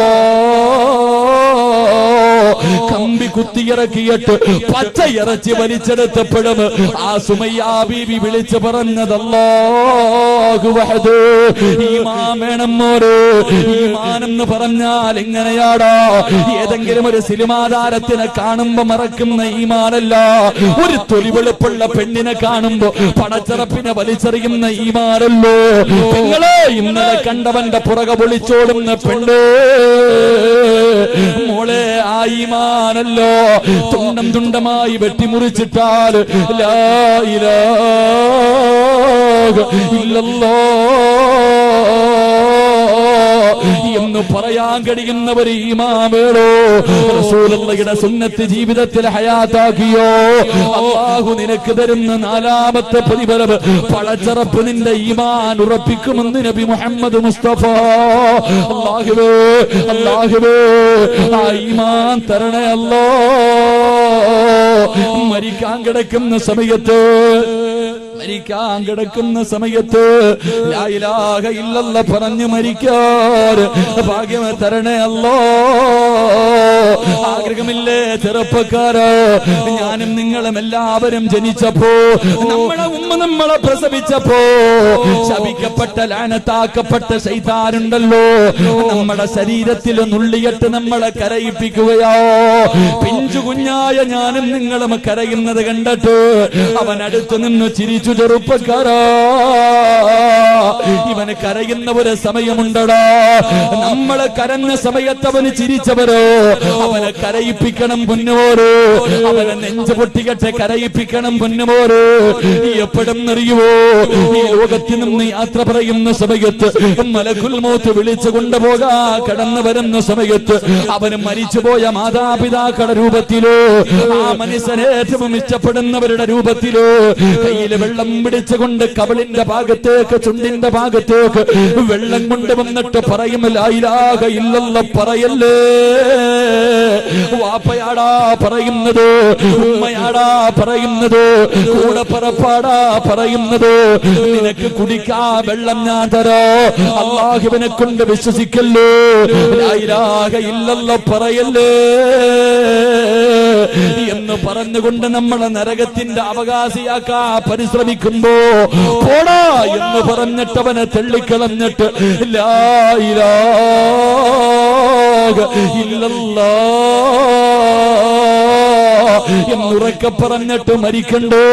കമ്പി കുത്തിയിറക്കിയിട്ട് പച്ചയിറച്ചി വലിച്ചെടുത്തപ്പോഴും ആ സുമയ്യ ബീവി വിളിച്ചു പറഞ്ഞത്, അല്ലാഹു വഹദ്. ഈമാൻ വേണം മോരെ. ഈമാൻ എന്ന് പറഞ്ഞാൽ എങ്ങനെയാടാ? ഏതെങ്കിലും ഒരു സിനിമാ താരത്തിനെ കാണുമ്പോ മറക്കുന്ന ഈമാനല്ല. ഒരു തൊലിവെളുപ്പുള്ള പെണ്ണിനെ കാണുമ്പോ പടച്ചറപ്പിനെ വലിച്ചെറിയുന്ന ഈമാനല്ലോ. നിങ്ങളെ ഇന്നലെ കണ്ടവന്റെ പുറകെ വിളിച്ചോടുന്ന പെണ്ണ് മോളെ, ആ ഈമാനല്ലോ. തുണ്ടം തുണ്ടമായി വെട്ടിമുറിച്ചിട്ടാൽ ലാ ഇലാഹ ഇല്ലല്ലാഹ് എന്ന് പറയാൻ കഴിയുന്നവർ ഈമാനോ റസൂലുള്ളാഹിയുടെ സുന്നത്ത് ജീവിതത്തിൽ ഹയാത്താക്കിയോ. അല്ലാഹു നിനക്ക് തരുന്ന നാലാമത്തെ പ്രതിഫലം പടച്ചറപ്പ് നിന്റെ ഈമാൻ ഉറപ്പിക്കുമെന്ന് നബി മുഹമ്മദ് മുസ്തഫ. അല്ലാഹുവേ, അല്ലാഹുവേ ആ ഈമാൻ തരണേ അല്ലാ. മരിക്കാൻ കിടക്കുന്ന സമയത്ത് ലാ ഇലാഹ ഇല്ലല്ലാഹ് പറഞ്ഞു മരിക്കാൻ ഭാഗ്യം തരണേ അല്ലാ. ആഗ്രഹമില്ലേ ചെറുപ്പക്കാരോ? ഞാനും നിങ്ങളും എല്ലാവരും ജനിച്ചപ്പോ, നമ്മളെ ഉമ്മ നമ്മളെ പ്രസവിച്ചപ്പോ ശപിക്കപ്പെട്ട ലാനത്താക്കപ്പെട്ട ശൈത്താനുണ്ടല്ലോ, നമ്മുടെ ശരീരത്തിൽ നുള്ളിയിട്ട് നമ്മളെ കരയിപ്പിക്കുകയോ. പിഞ്ചു കുഞ്ഞായ ഞാനും നിങ്ങളും കരയുന്നത് കണ്ടിട്ട് അവൻ അടുത്തു നിന്ന് ചിരിച്ചു, ചെറുപ്പക്കാരാ ഇവന് കരയുന്ന ഒരു സമയമുണ്ടടാ. നമ്മള് കരഞ്ഞ സമയത്ത് അവന് ചിരിച്ചവരോ അവനെ കരയിപ്പിക്കണം പൊന്നുമോരോ. അവനെ നെഞ്ചു പൊട്ടികട്ടെ കരയിപ്പിക്കണം പൊന്നുമോരോ. എപ്പോഴും അറിയുവോ, ഈ ലോകത്തിൽ നിന്ന് യാത്ര പറയുന്ന സമയത്ത് മലക്കുൽ മൗത്ത് വിളിച്ചു കൊണ്ടുപോകാ കടന്നു വരുന്ന സമയത്ത് അവന് മരിച്ചുപോയ മാതാപിതാക്കളുടെ രൂപത്തിലോ ആ മനുഷ്യനെ ഏറ്റവും ഇഷ്ടപ്പെടുന്നവരുടെ രൂപത്തിലോ കയ്യിൽ വെള്ളം പിടിച്ചുകൊണ്ട് കവിളിന്റെ ഭാഗത്തേക്ക് ചുണ്ടിന്റെ ഭാഗത്തേക്ക് വെള്ളം കൊണ്ടുവന്നിട്ട് പറയും ലാ ഇലാഹ ഇല്ലല്ലാഹ് പറയല്ലേ. വാപ്പയാടാ പറയുന്നത്, ഉമ്മയാടാ പറയുന്നത്, കൂടെ പറപ്പാടാ പറയുന്നത്, നിനക്ക് കുടിക്കാ വെള്ളം ഞാൻ തരോ, അല്ലാഹുവിനെ കൊണ്ട് വിശ്വസിക്കല്ലോ, ലാ ഇലാഹ ഇല്ലല്ലാഹ് പറയല്ലേ എന്ന് പറഞ്ഞുകൊണ്ട് നമ്മളെ നരകത്തിന്റെ അവകാശിയാക്കാ പരിശ്രമിക്കുമ്പോ പോടാ എന്ന് പറഞ്ഞിട്ട് അവനെ തള്ളിക്കളഞ്ഞിട്ട് ലാ ഇലാഹ ഇല്ലല്ലാഹ് എന്നുറക്കെ പറഞ്ഞിട്ട് മരിക്കണ്ടോ.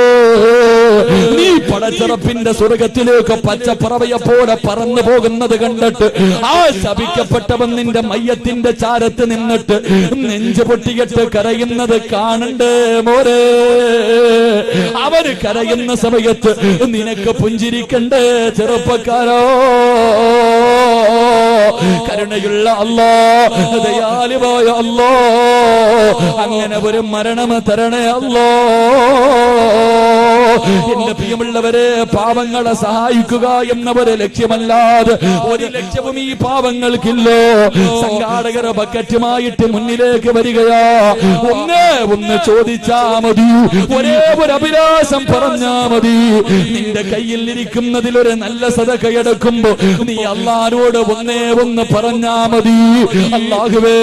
നീ പടച്ചറപ്പിന്റെ സ്വർഗത്തിലേക്ക് പച്ചപ്പറവയെ പോലെ പറന്നു പോകുന്നത് കണ്ടിട്ട് ആ ശപിക്കപ്പെട്ടവൻ നിന്റെ മയ്യത്തിന്റെ ചാരത്ത് നിന്നിട്ട് നെഞ്ചു പൊട്ടിയിട്ട് കരയുന്നത് കാണണ്ടേ മോരെ. അവര് കരയുന്ന സമയത്ത് നിനക്ക് പുഞ്ചിരിക്കണ്ടേ ചെറുപ്പക്കാരോ. കരുണയുള്ള അല്ലാഹ്, ദയാലുവായ അല്ലാഹ്, അങ്ങനെ ഒരു മരണം തരണേ അല്ലാഹ്. എന്റെ പ്രിയമുള്ളവരെ, പാവങ്ങളെ സഹായിക്കുക എന്ന ഒരു ലക്ഷ്യമല്ലാതെ ഒരു ലക്ഷ്യവും ഈ പാവങ്ങൾക്കില്ലോ. സംഘാടകർ ബക്കറ്റുമായിട്ട് മുന്നിലേക്ക് വരികയാ. ഒന്ന് ചോദിച്ചാ മതി, ഒരേ ഒരു അഭിലാഷം പറഞ്ഞാ മതി. നിന്റെ കയ്യിൽ ഇരിക്കുന്നതിൽ ഒരു നല്ല സദഖ എടുക്കുമ്പോ നീ അല്ലാഹുവോട് ഒന്ന് പറഞ്ഞാ മതി. അല്ലാഹുവേ,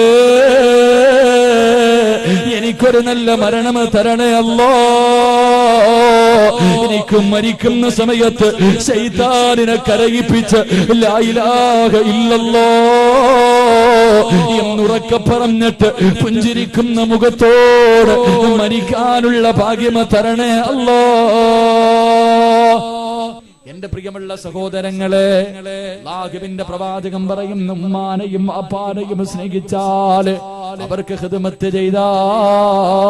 എനിക്കൊരു നല്ല മരണം തരണേ അല്ലാഹ്. എനിക്ക് മരിക്കുന്ന സമയത്ത് ശൈത്താനിനെ കരയിപ്പിച്ച് ലാ ഇലാഹ ഇല്ലല്ലാഹ് എന്നുറക്കെ പറഞ്ഞിട്ട് പുഞ്ചിരിക്കുന്ന മുഖത്തോട് മരിക്കാനുള്ള ഭാഗ്യം തരണേ അല്ലാഹ്. എന്റെ പ്രിയമുള്ള സഹോദരങ്ങളെ, അല്ലാഹുവിന്റെ പ്രവാചകൻ പറയുന്നു, ഉമ്മാനെയും അപ്പാനെയും സ്നേഹിച്ചാൽ, അവർക്ക് ഖിദ്മത്ത് ചെയ്താൽ,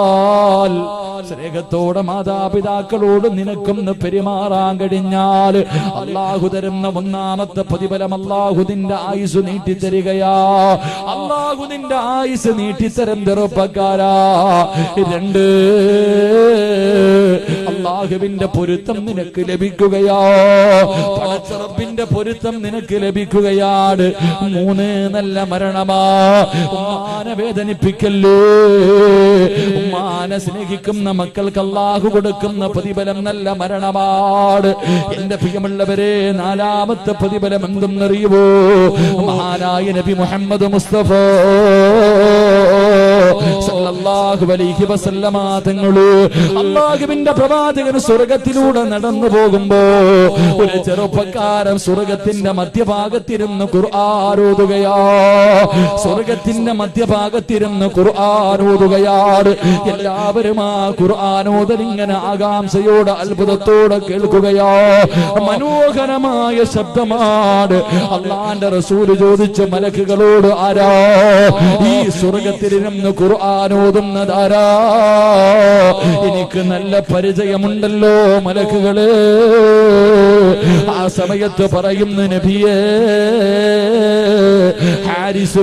സ്നേഹത്തോടെ മാതാപിതാക്കളോട് നിനക്കൊന്ന് പെരുമാറാൻ കഴിഞ്ഞാൽ അല്ലാഹു തരുന്ന ഒന്നാമത്തെ പ്രതിഫലം അല്ലാഹു നിന്റെ ആയുസ് നീട്ടിത്തരികയാ. അല്ലാഹു നിന്റെ ആയുസ് നീട്ടിത്തരം ചെറുപ്പക്കാരാ. 2, അല്ലാഹുവിന്റെ പൊരുത്തം നിനക്ക് ലഭിക്കുകയാ. പടച്ചറപ്പിന്റെ പൊരുത്തം നിനക്ക് ലഭിക്കുകയാണ്. 3, നല്ല മരണമാ. ഉമ്മാനെ വേദനിപ്പിക്കല്ലേ. ഉമ്മാനെ സ്നേഹിക്കുന്ന മക്കൾക്ക് അല്ലാഹു കൊടുക്കുന്ന പ്രതിഫലം നല്ല മരണമാണ്. എന്റെ പ്രിയമുള്ളവരെ, 4ാമത്തെ പ്രതിഫലം എന്തെന്നറിയുവോ? മഹാനായ നബി മുഹമ്മദ് മുസ്തഫ സല്ലല്ലാഹു അലൈഹി വസല്ലമ തങ്ങള് അല്ലാഹുവിന്റെ പ്രവാചകൻ സ്വർഗ്ഗത്തിലൂടെ നടന്നു പോകുമ്പോ ഒരു ചെറുപ്പക്കാരൻ സ്വർഗ്ഗത്തിന്റെ മധ്യഭാഗത്തിരുന്ന് ഖുർആൻ ഓതുകയാ. സ്വർഗ്ഗത്തിന്റെ മധ്യഭാഗത്തിരുന്ന് ഖുർആൻ ഓതുകയാണ്. എല്ലാവരും ആ ഖുർആൻ ഓതൽ ഇങ്ങനെ ആകാംക്ഷയോടെ അത്ഭുതത്തോടെ കേൾക്കുകയാ. മനോഹരമായ ശബ്ദമാണ്. അല്ലാഹുവിന്റെ റസൂൽ ചോദിച്ചു മലക്കുകളോട്, ആരാ ഈ സ്വർഗ്ഗത്തിലിരുന്ന് ഖുർആൻ ഓതുന്നതാരാ? എനിക്ക് നല്ല പരിചയമുണ്ടല്ലോ മലക്കുകളെ. ആ സമയത്ത് പറയുന്നു, നബിയേ, ഹാരിസ്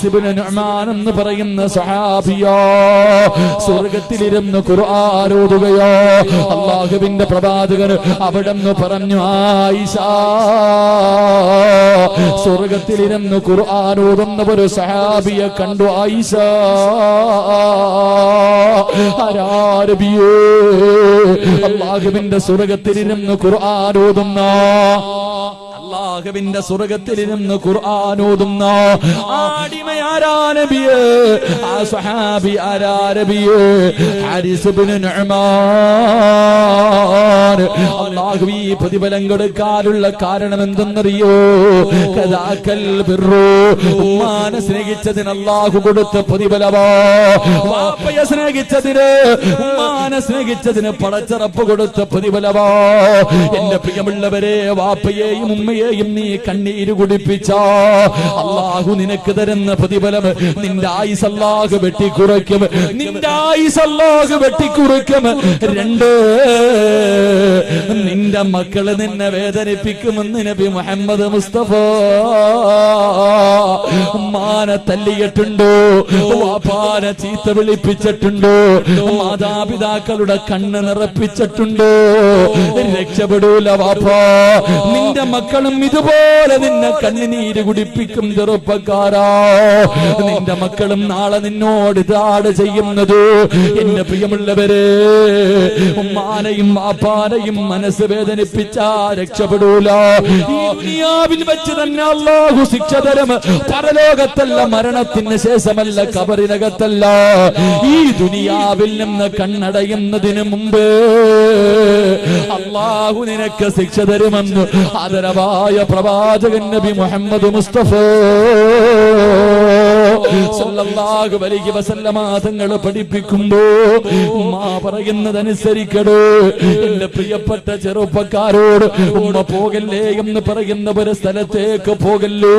ഇബ്നു നുഅ്മാൻ എന്ന് പറയുന്ന സഹാബിയോ സ്വർഗ്ഗത്തിലിരുന്ന് ഖുർആൻ ഓതുകയോ. അല്ലാഹുവിന്റെ പ്രവാചകൻ അവിടെ നിന്ന് പറഞ്ഞു, ആയിഷ, സ്വർഗ്ഗത്തിലിരുന്ന് ഖുർആൻ ഓതുന്ന ഒരു സഹാബിയെ കണ്ടു. ആയിഷ, ആരാരബിയേ, അല്ലാഹുവിന്റെ സ്വർഗ്ഗത്തിലിരുന്ന് ഖുർആൻ ഓതുന്ന, അല്ലാഹുവിന്റെ സ്വർഗ്ഗത്തിലിരുന്ന് ഖുർആൻ ഓതുന്ന ആടിമയാരാ നബിയേ? ആ സ്വഹാബി ആരാ നബിയേ? ഹാരിസ് ഇബ്നു നുഅ്മാൻ. അല്ലാഹു ഈ പ്രതിഫലം കൊടുക്കാനുള്ള കാരണം എന്തെന്നറിയോ? കദാക്കൽ ബിർറു, ഉമ്മാനെ സ്നേഹിച്ചതിന് അല്ലാഹു കൊടുത്ത പ്രതിഫലമാ. വാപ്പയെ സ്നേഹിച്ചതിന്, ഉമ്മാനെ സ്നേഹിച്ചതിന് പടച്ചറപ്പ് കൊടുത്ത പ്രതിഫലമാ. എന്റെ പ്രിയമുള്ളവരെ, വാപ്പയെയും ഉമ്മയെയും നീ കണ്ണീര് കുടിപ്പിച്ച അല്ലാഹു നിനക്ക് തരുന്ന പ്രതിഫലം നിന്റെ ആയുസ് അല്ലാഹു വെട്ടിക്കുറയ്ക്കും. നിന്റെ ആയുസ് അല്ലാഹു വെട്ടിക്കുറയ്ക്കും. രണ്ട്, നിന്റെ മക്കള് നിന്നെ വേദനിപ്പിക്കുമെന്ന് നബി മുഹമ്മദ് മുസ്തഫ. ഉമ്മാനെ തല്ലിയിട്ടുണ്ടോ? വാപ്പാനെ ചീത്ത വിളിപ്പിച്ചിട്ടുണ്ടോ? മാതാപിതാക്കളുടെ കണ്ണ് നിറപ്പിച്ചിട്ടുണ്ടോ? രക്ഷപ്പെടൂല വാപ്പാ. നിന്റെ മക്കളും ഇതുപോലെ നിന്നെ കണ്ണുനീര് കുടിപ്പിക്കും. ചെറുപ്പക്കാരാ, നിന്റെ മക്കളും നാളെ നിന്നോട് ഇതാണ് ചെയ്യുന്നത്. എന്റെ പ്രിയമുള്ളവരെ, ഉമ്മാനെയും വാപ്പാനെയും മനസ്സ് വേദനിപ്പിച്ചാ രക്ഷപ്പെടൂല. ഈ ദുനിയാവിൽ വെച്ച് തന്നെ അല്ലാഹു ശിക്ഷ തരും. പരലോകത്തല്ല, മരണത്തിന് ശേഷമല്ല, ഖബറിനകത്തല്ല. ഈ ദുനിയാവിൽ നിന്ന് കണ്ണടയുന്നതിന് മുമ്പ് അല്ലാഹു നിനക്ക് ശിക്ഷ തരുമെന്ന് ആദരവായ പ്രവാചകൻ നബി മുഹമ്മദ് മുസ്തഫ സല്ലല്ലാഹു അലൈഹി വസല്ലമ തങ്ങൾ പഠിപ്പിക്കുമ്പോ ഉമ്മ പറയുന്നതനുസരിക്കടോ. എന്റെ പ്രിയപ്പെട്ട ചെറുപ്പക്കാരോട് ഉമ്മ പോകല്ലേ എന്ന് പറയുന്ന ഒരു സ്ഥലത്തേക്ക് പോകല്ലേ.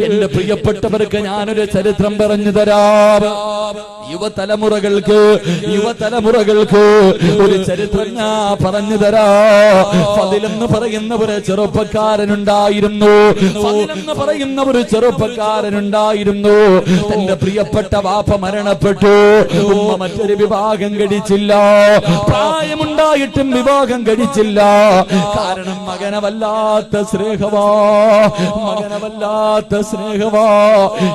എന്റെ പ്രിയപ്പെട്ടവർക്ക് ഞാനൊരു ചരിത്രം പറഞ്ഞു തരാം. യുവതലമുറകൾക്ക് ഒരു ചരിത്രം ഞാൻ പറഞ്ഞു തരാ. ഫദിലെന്ന് പറയുന്ന ഒരു ചെറുപ്പക്കാരനുണ്ടായിരുന്നു. തന്റെ പ്രിയപ്പെട്ട വാപ്പ മരണപ്പെട്ടു. ഉമ്മ മറ്റൊരു വിവാഹം കഴിച്ചില്ല. പ്രായമുണ്ടായിട്ടും വിവാഹം കഴിച്ചില്ല. കാരണം മകനെ വല്ലാത്ത സ്നേഹവാ.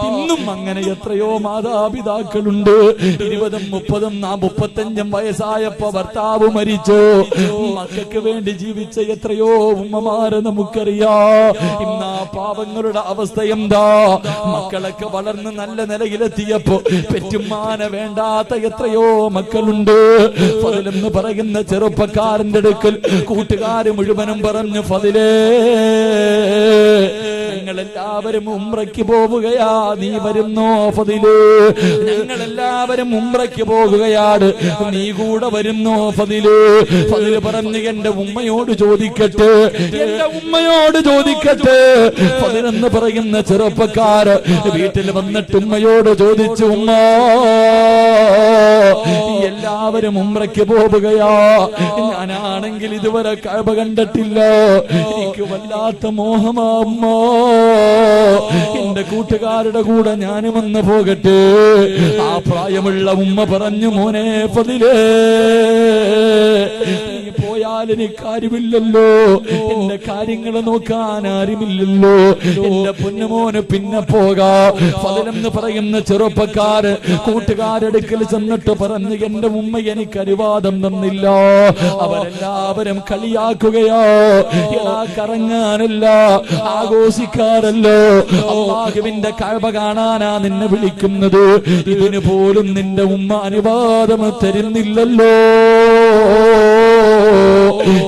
ഇന്നും അങ്ങനെ എത്രയോ മാതാപിതാക്കളുണ്ട്. 20, 30, 35 വയസ്സായപ്പോ ഭർത്താവ് മരിച്ചു. മക്കൾക്ക് വേണ്ടി ജീവിച്ച എത്രയോ ഉമ്മമാരെ നമുക്കറിയാം. ഇന്ന് ആ പാവങ്ങളുടെ അവസ്ഥ എന്താ? മക്കളൊക്കെ വളർന്ന് നല്ല നിലയിലെത്തിയപ്പോ പെറ്റുമ്മാനെ വേണ്ടാത്ത എത്രയോ മക്കളുണ്ട്. ഫദിലെന്ന് പറയുന്ന ചെറുപ്പക്കാരന്റെ അടുക്കൽ കൂട്ടുകാര് മുഴുവനും പറഞ്ഞു, ഫദിലേ, ഞങ്ങളെല്ലാവരും ഉംറയ്ക്ക് പോവുകയാ, നീ വരുന്നോ ഫദില്? ഞങ്ങളെല്ലാവരും ഉംറയ്ക്ക് പോകുകയാണ്, നീ കൂടെ വരുന്നോ ഫദില്? ഫദില് പറഞ്ഞു, എന്റെ ഉമ്മയോട് ചോദിക്കട്ടെ. ഫദിലെന്ന് പറയുന്ന ചെറുപ്പക്കാര് വീട്ടിൽ വന്നിട്ട് ഉമ്മയോട് ചോദിച്ചു, ഉമ്മ, എല്ലാവരും ഉംറയ്ക്ക് പോവുകയാ, ഞാനാണെങ്കിൽ ഇതുവരെ കഅബ കണ്ടിട്ടില്ല, എനിക്ക് വല്ലാത്ത മോഹമാ ഉമ്മ, എന്റെ കൂട്ടുകാരുടെ കൂടെ ഞാനും വന്ന് പോകട്ടെ. ആ പ്രായമുള്ള ഉമ്മ പറഞ്ഞു, മോനെ ഫദിലേ, നീ പോയാൽ എനിക്കാരുമില്ലല്ലോ, എന്റെ കാര്യങ്ങൾ നോക്കാൻ ആരുമില്ലല്ലോ, എന്റെ പൊന്നുമോന് പിന്നെ പോകാ. ഫദിലെന്ന് പറയുന്ന ചെറുപ്പക്കാര് കൂട്ടുകാരെടുക്കൽ ചെന്നിട്ട് പറഞ്ഞു, എന്റെ ഉമ്മ എനിക്ക് അനുവാദം തന്നില്ല, അവരെല്ലാവരും കളിയാക്കുകയോ, കറങ്ങാനല്ല, ആഘോഷിക്കാറല്ലോ, അല്ലാഹുവിന്റെ കഅബ കാണാനാ നിന്നെ വിളിക്കുന്നത്, ഇതിന് പോലും നിന്റെ ഉമ്മ അനുവാദം തരുന്നില്ലല്ലോ.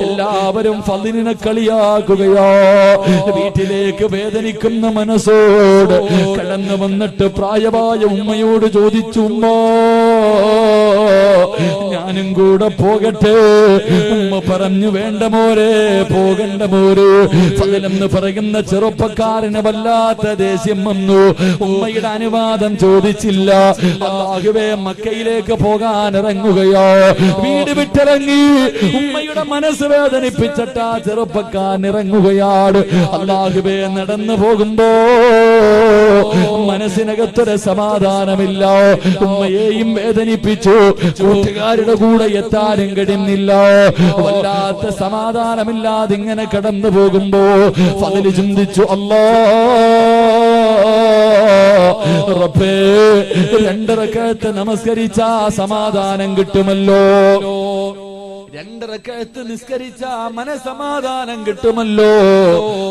എല്ലാവരും ഫദിലിനെ കളിയാക്കുകയോ. വീട്ടിലേക്ക് വേദനിക്കുന്ന മനസ്സോട് കടന്നു വന്നിട്ട് പ്രായമായ ഉമ്മയോട് ചോദിച്ചു, ഉമ്മ, ഞാനും കൂടെ പോകട്ടെ? ഉമ്മ പറഞ്ഞു, വേണ്ട മോരെ, പോകണ്ട മോര്. ഫദിലെന്ന് പറയുന്ന ചെറുപ്പക്കാരന് വല്ലാത്ത ദേഷ്യം വന്നു. ഉമ്മയുടെ അനുവാദം ചോദിച്ചില്ല. അല്ലാഹുവേ, മക്കയിലേക്ക് പോകാൻ ഇറങ്ങുകയോ. വീട് വിട്ടിറങ്ങി ഉമ്മയുടെ മനസ്സ് വേദനിപ്പിച്ചിട്ട് ആ ചെറുപ്പക്കാരൻ ഇറങ്ങുകയാണ്. അല്ലാഹുവേ, നടന്നു പോകുമ്പോ മനസ്സിനകത്തൊരു സമാധാനമില്ല. ഉമ്മയെയും വേദനിപ്പിച്ചു, കൂട്ടുകാരുടെ കൂടെ എത്താനും കഴിയുന്നില്ല. വല്ലാത്ത സമാധാനമില്ലാതെ ഇങ്ങനെ കടന്നു പോകുമ്പോ ഫദിൽ ചിന്തിച്ചു, അല്ലാ റബ്ബേ, 2 റക്അത്ത് നമസ്കരിച്ചാ സമാധാനം കിട്ടുമല്ലോ. 2 റക്അത്ത് നിസ്കരിച്ച മനസമാധാനം കിട്ടുമല്ലോ.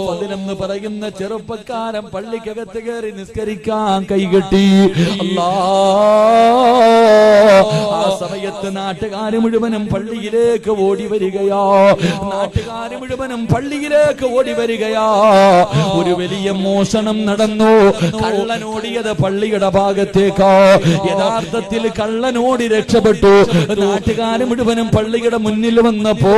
ഫളിലെന്ന് പറയുന്ന ചെറുപ്പക്കാരൻ പള്ളിക്കകത്ത് കയറി നിസ്കരിക്കാൻ കൈകെട്ടി. ആ സമയത്ത് നാട്ടുകാര് മുഴുവനും പള്ളിയിലേക്ക് ഓടി വരികയാ. നാട്ടുകാര് മുഴുവനും പള്ളിയിലേക്ക് ഓടി വരികയാ. ഒരു വലിയ മോഷണം നടന്നു. കള്ളനോടിയത് പള്ളിയുടെ ഭാഗത്തേക്കാ. യഥാർത്ഥത്തിൽ കള്ളനോടി രക്ഷപ്പെട്ടു. നാട്ടുകാര് മുഴുവനും പള്ളിയുടെ മുന്നിൽ വന്നപ്പോ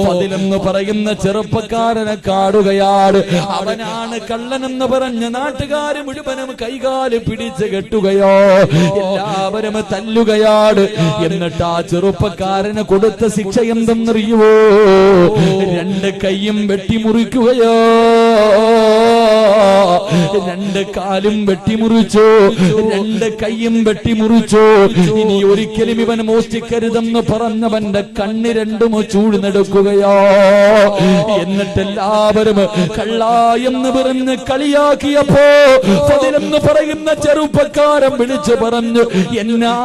ഫളിലെന്ന് പറയുന്ന ചെറുപ്പക്കാരനെ കാണുകയാണ്. അവനാണ് കള്ളനെന്ന് പറഞ്ഞ നാട്ടുകാര് മുഴുവനും കൈകാല് പിടിച്ച് കെട്ടുകയോ, എല്ലാവരും തല്ലുകയാണ്. എന്നിട്ട് ആ ചെറുപ്പക്കാരന് കൊടുത്ത ശിക്ഷ എന്തെന്നറിയുവോ? 2 കൈയും വെട്ടിമുറിക്കുകയോ, 2 കാലും വെട്ടിമുറിച്ചു, 2 കൈയും വെട്ടിമുറിച്ചു. ഇനി ഒരിക്കലും ഇവൻ മോഷ്ടിക്കരുതെന്ന് പറഞ്ഞവന്റെ കണ്ണ് 2ഉം ചൂഴ്ന്നെടുക്കുകയോ. എന്നിട്ടെല്ലാവരും കള്ള എന്ന് പറഞ്ഞ് കളിയാക്കിയപ്പോ ഫളിലെന്ന് പറയുന്ന ചെറുപ്പക്കാരൻ വിളിച്ചു പറഞ്ഞു, എന്നാ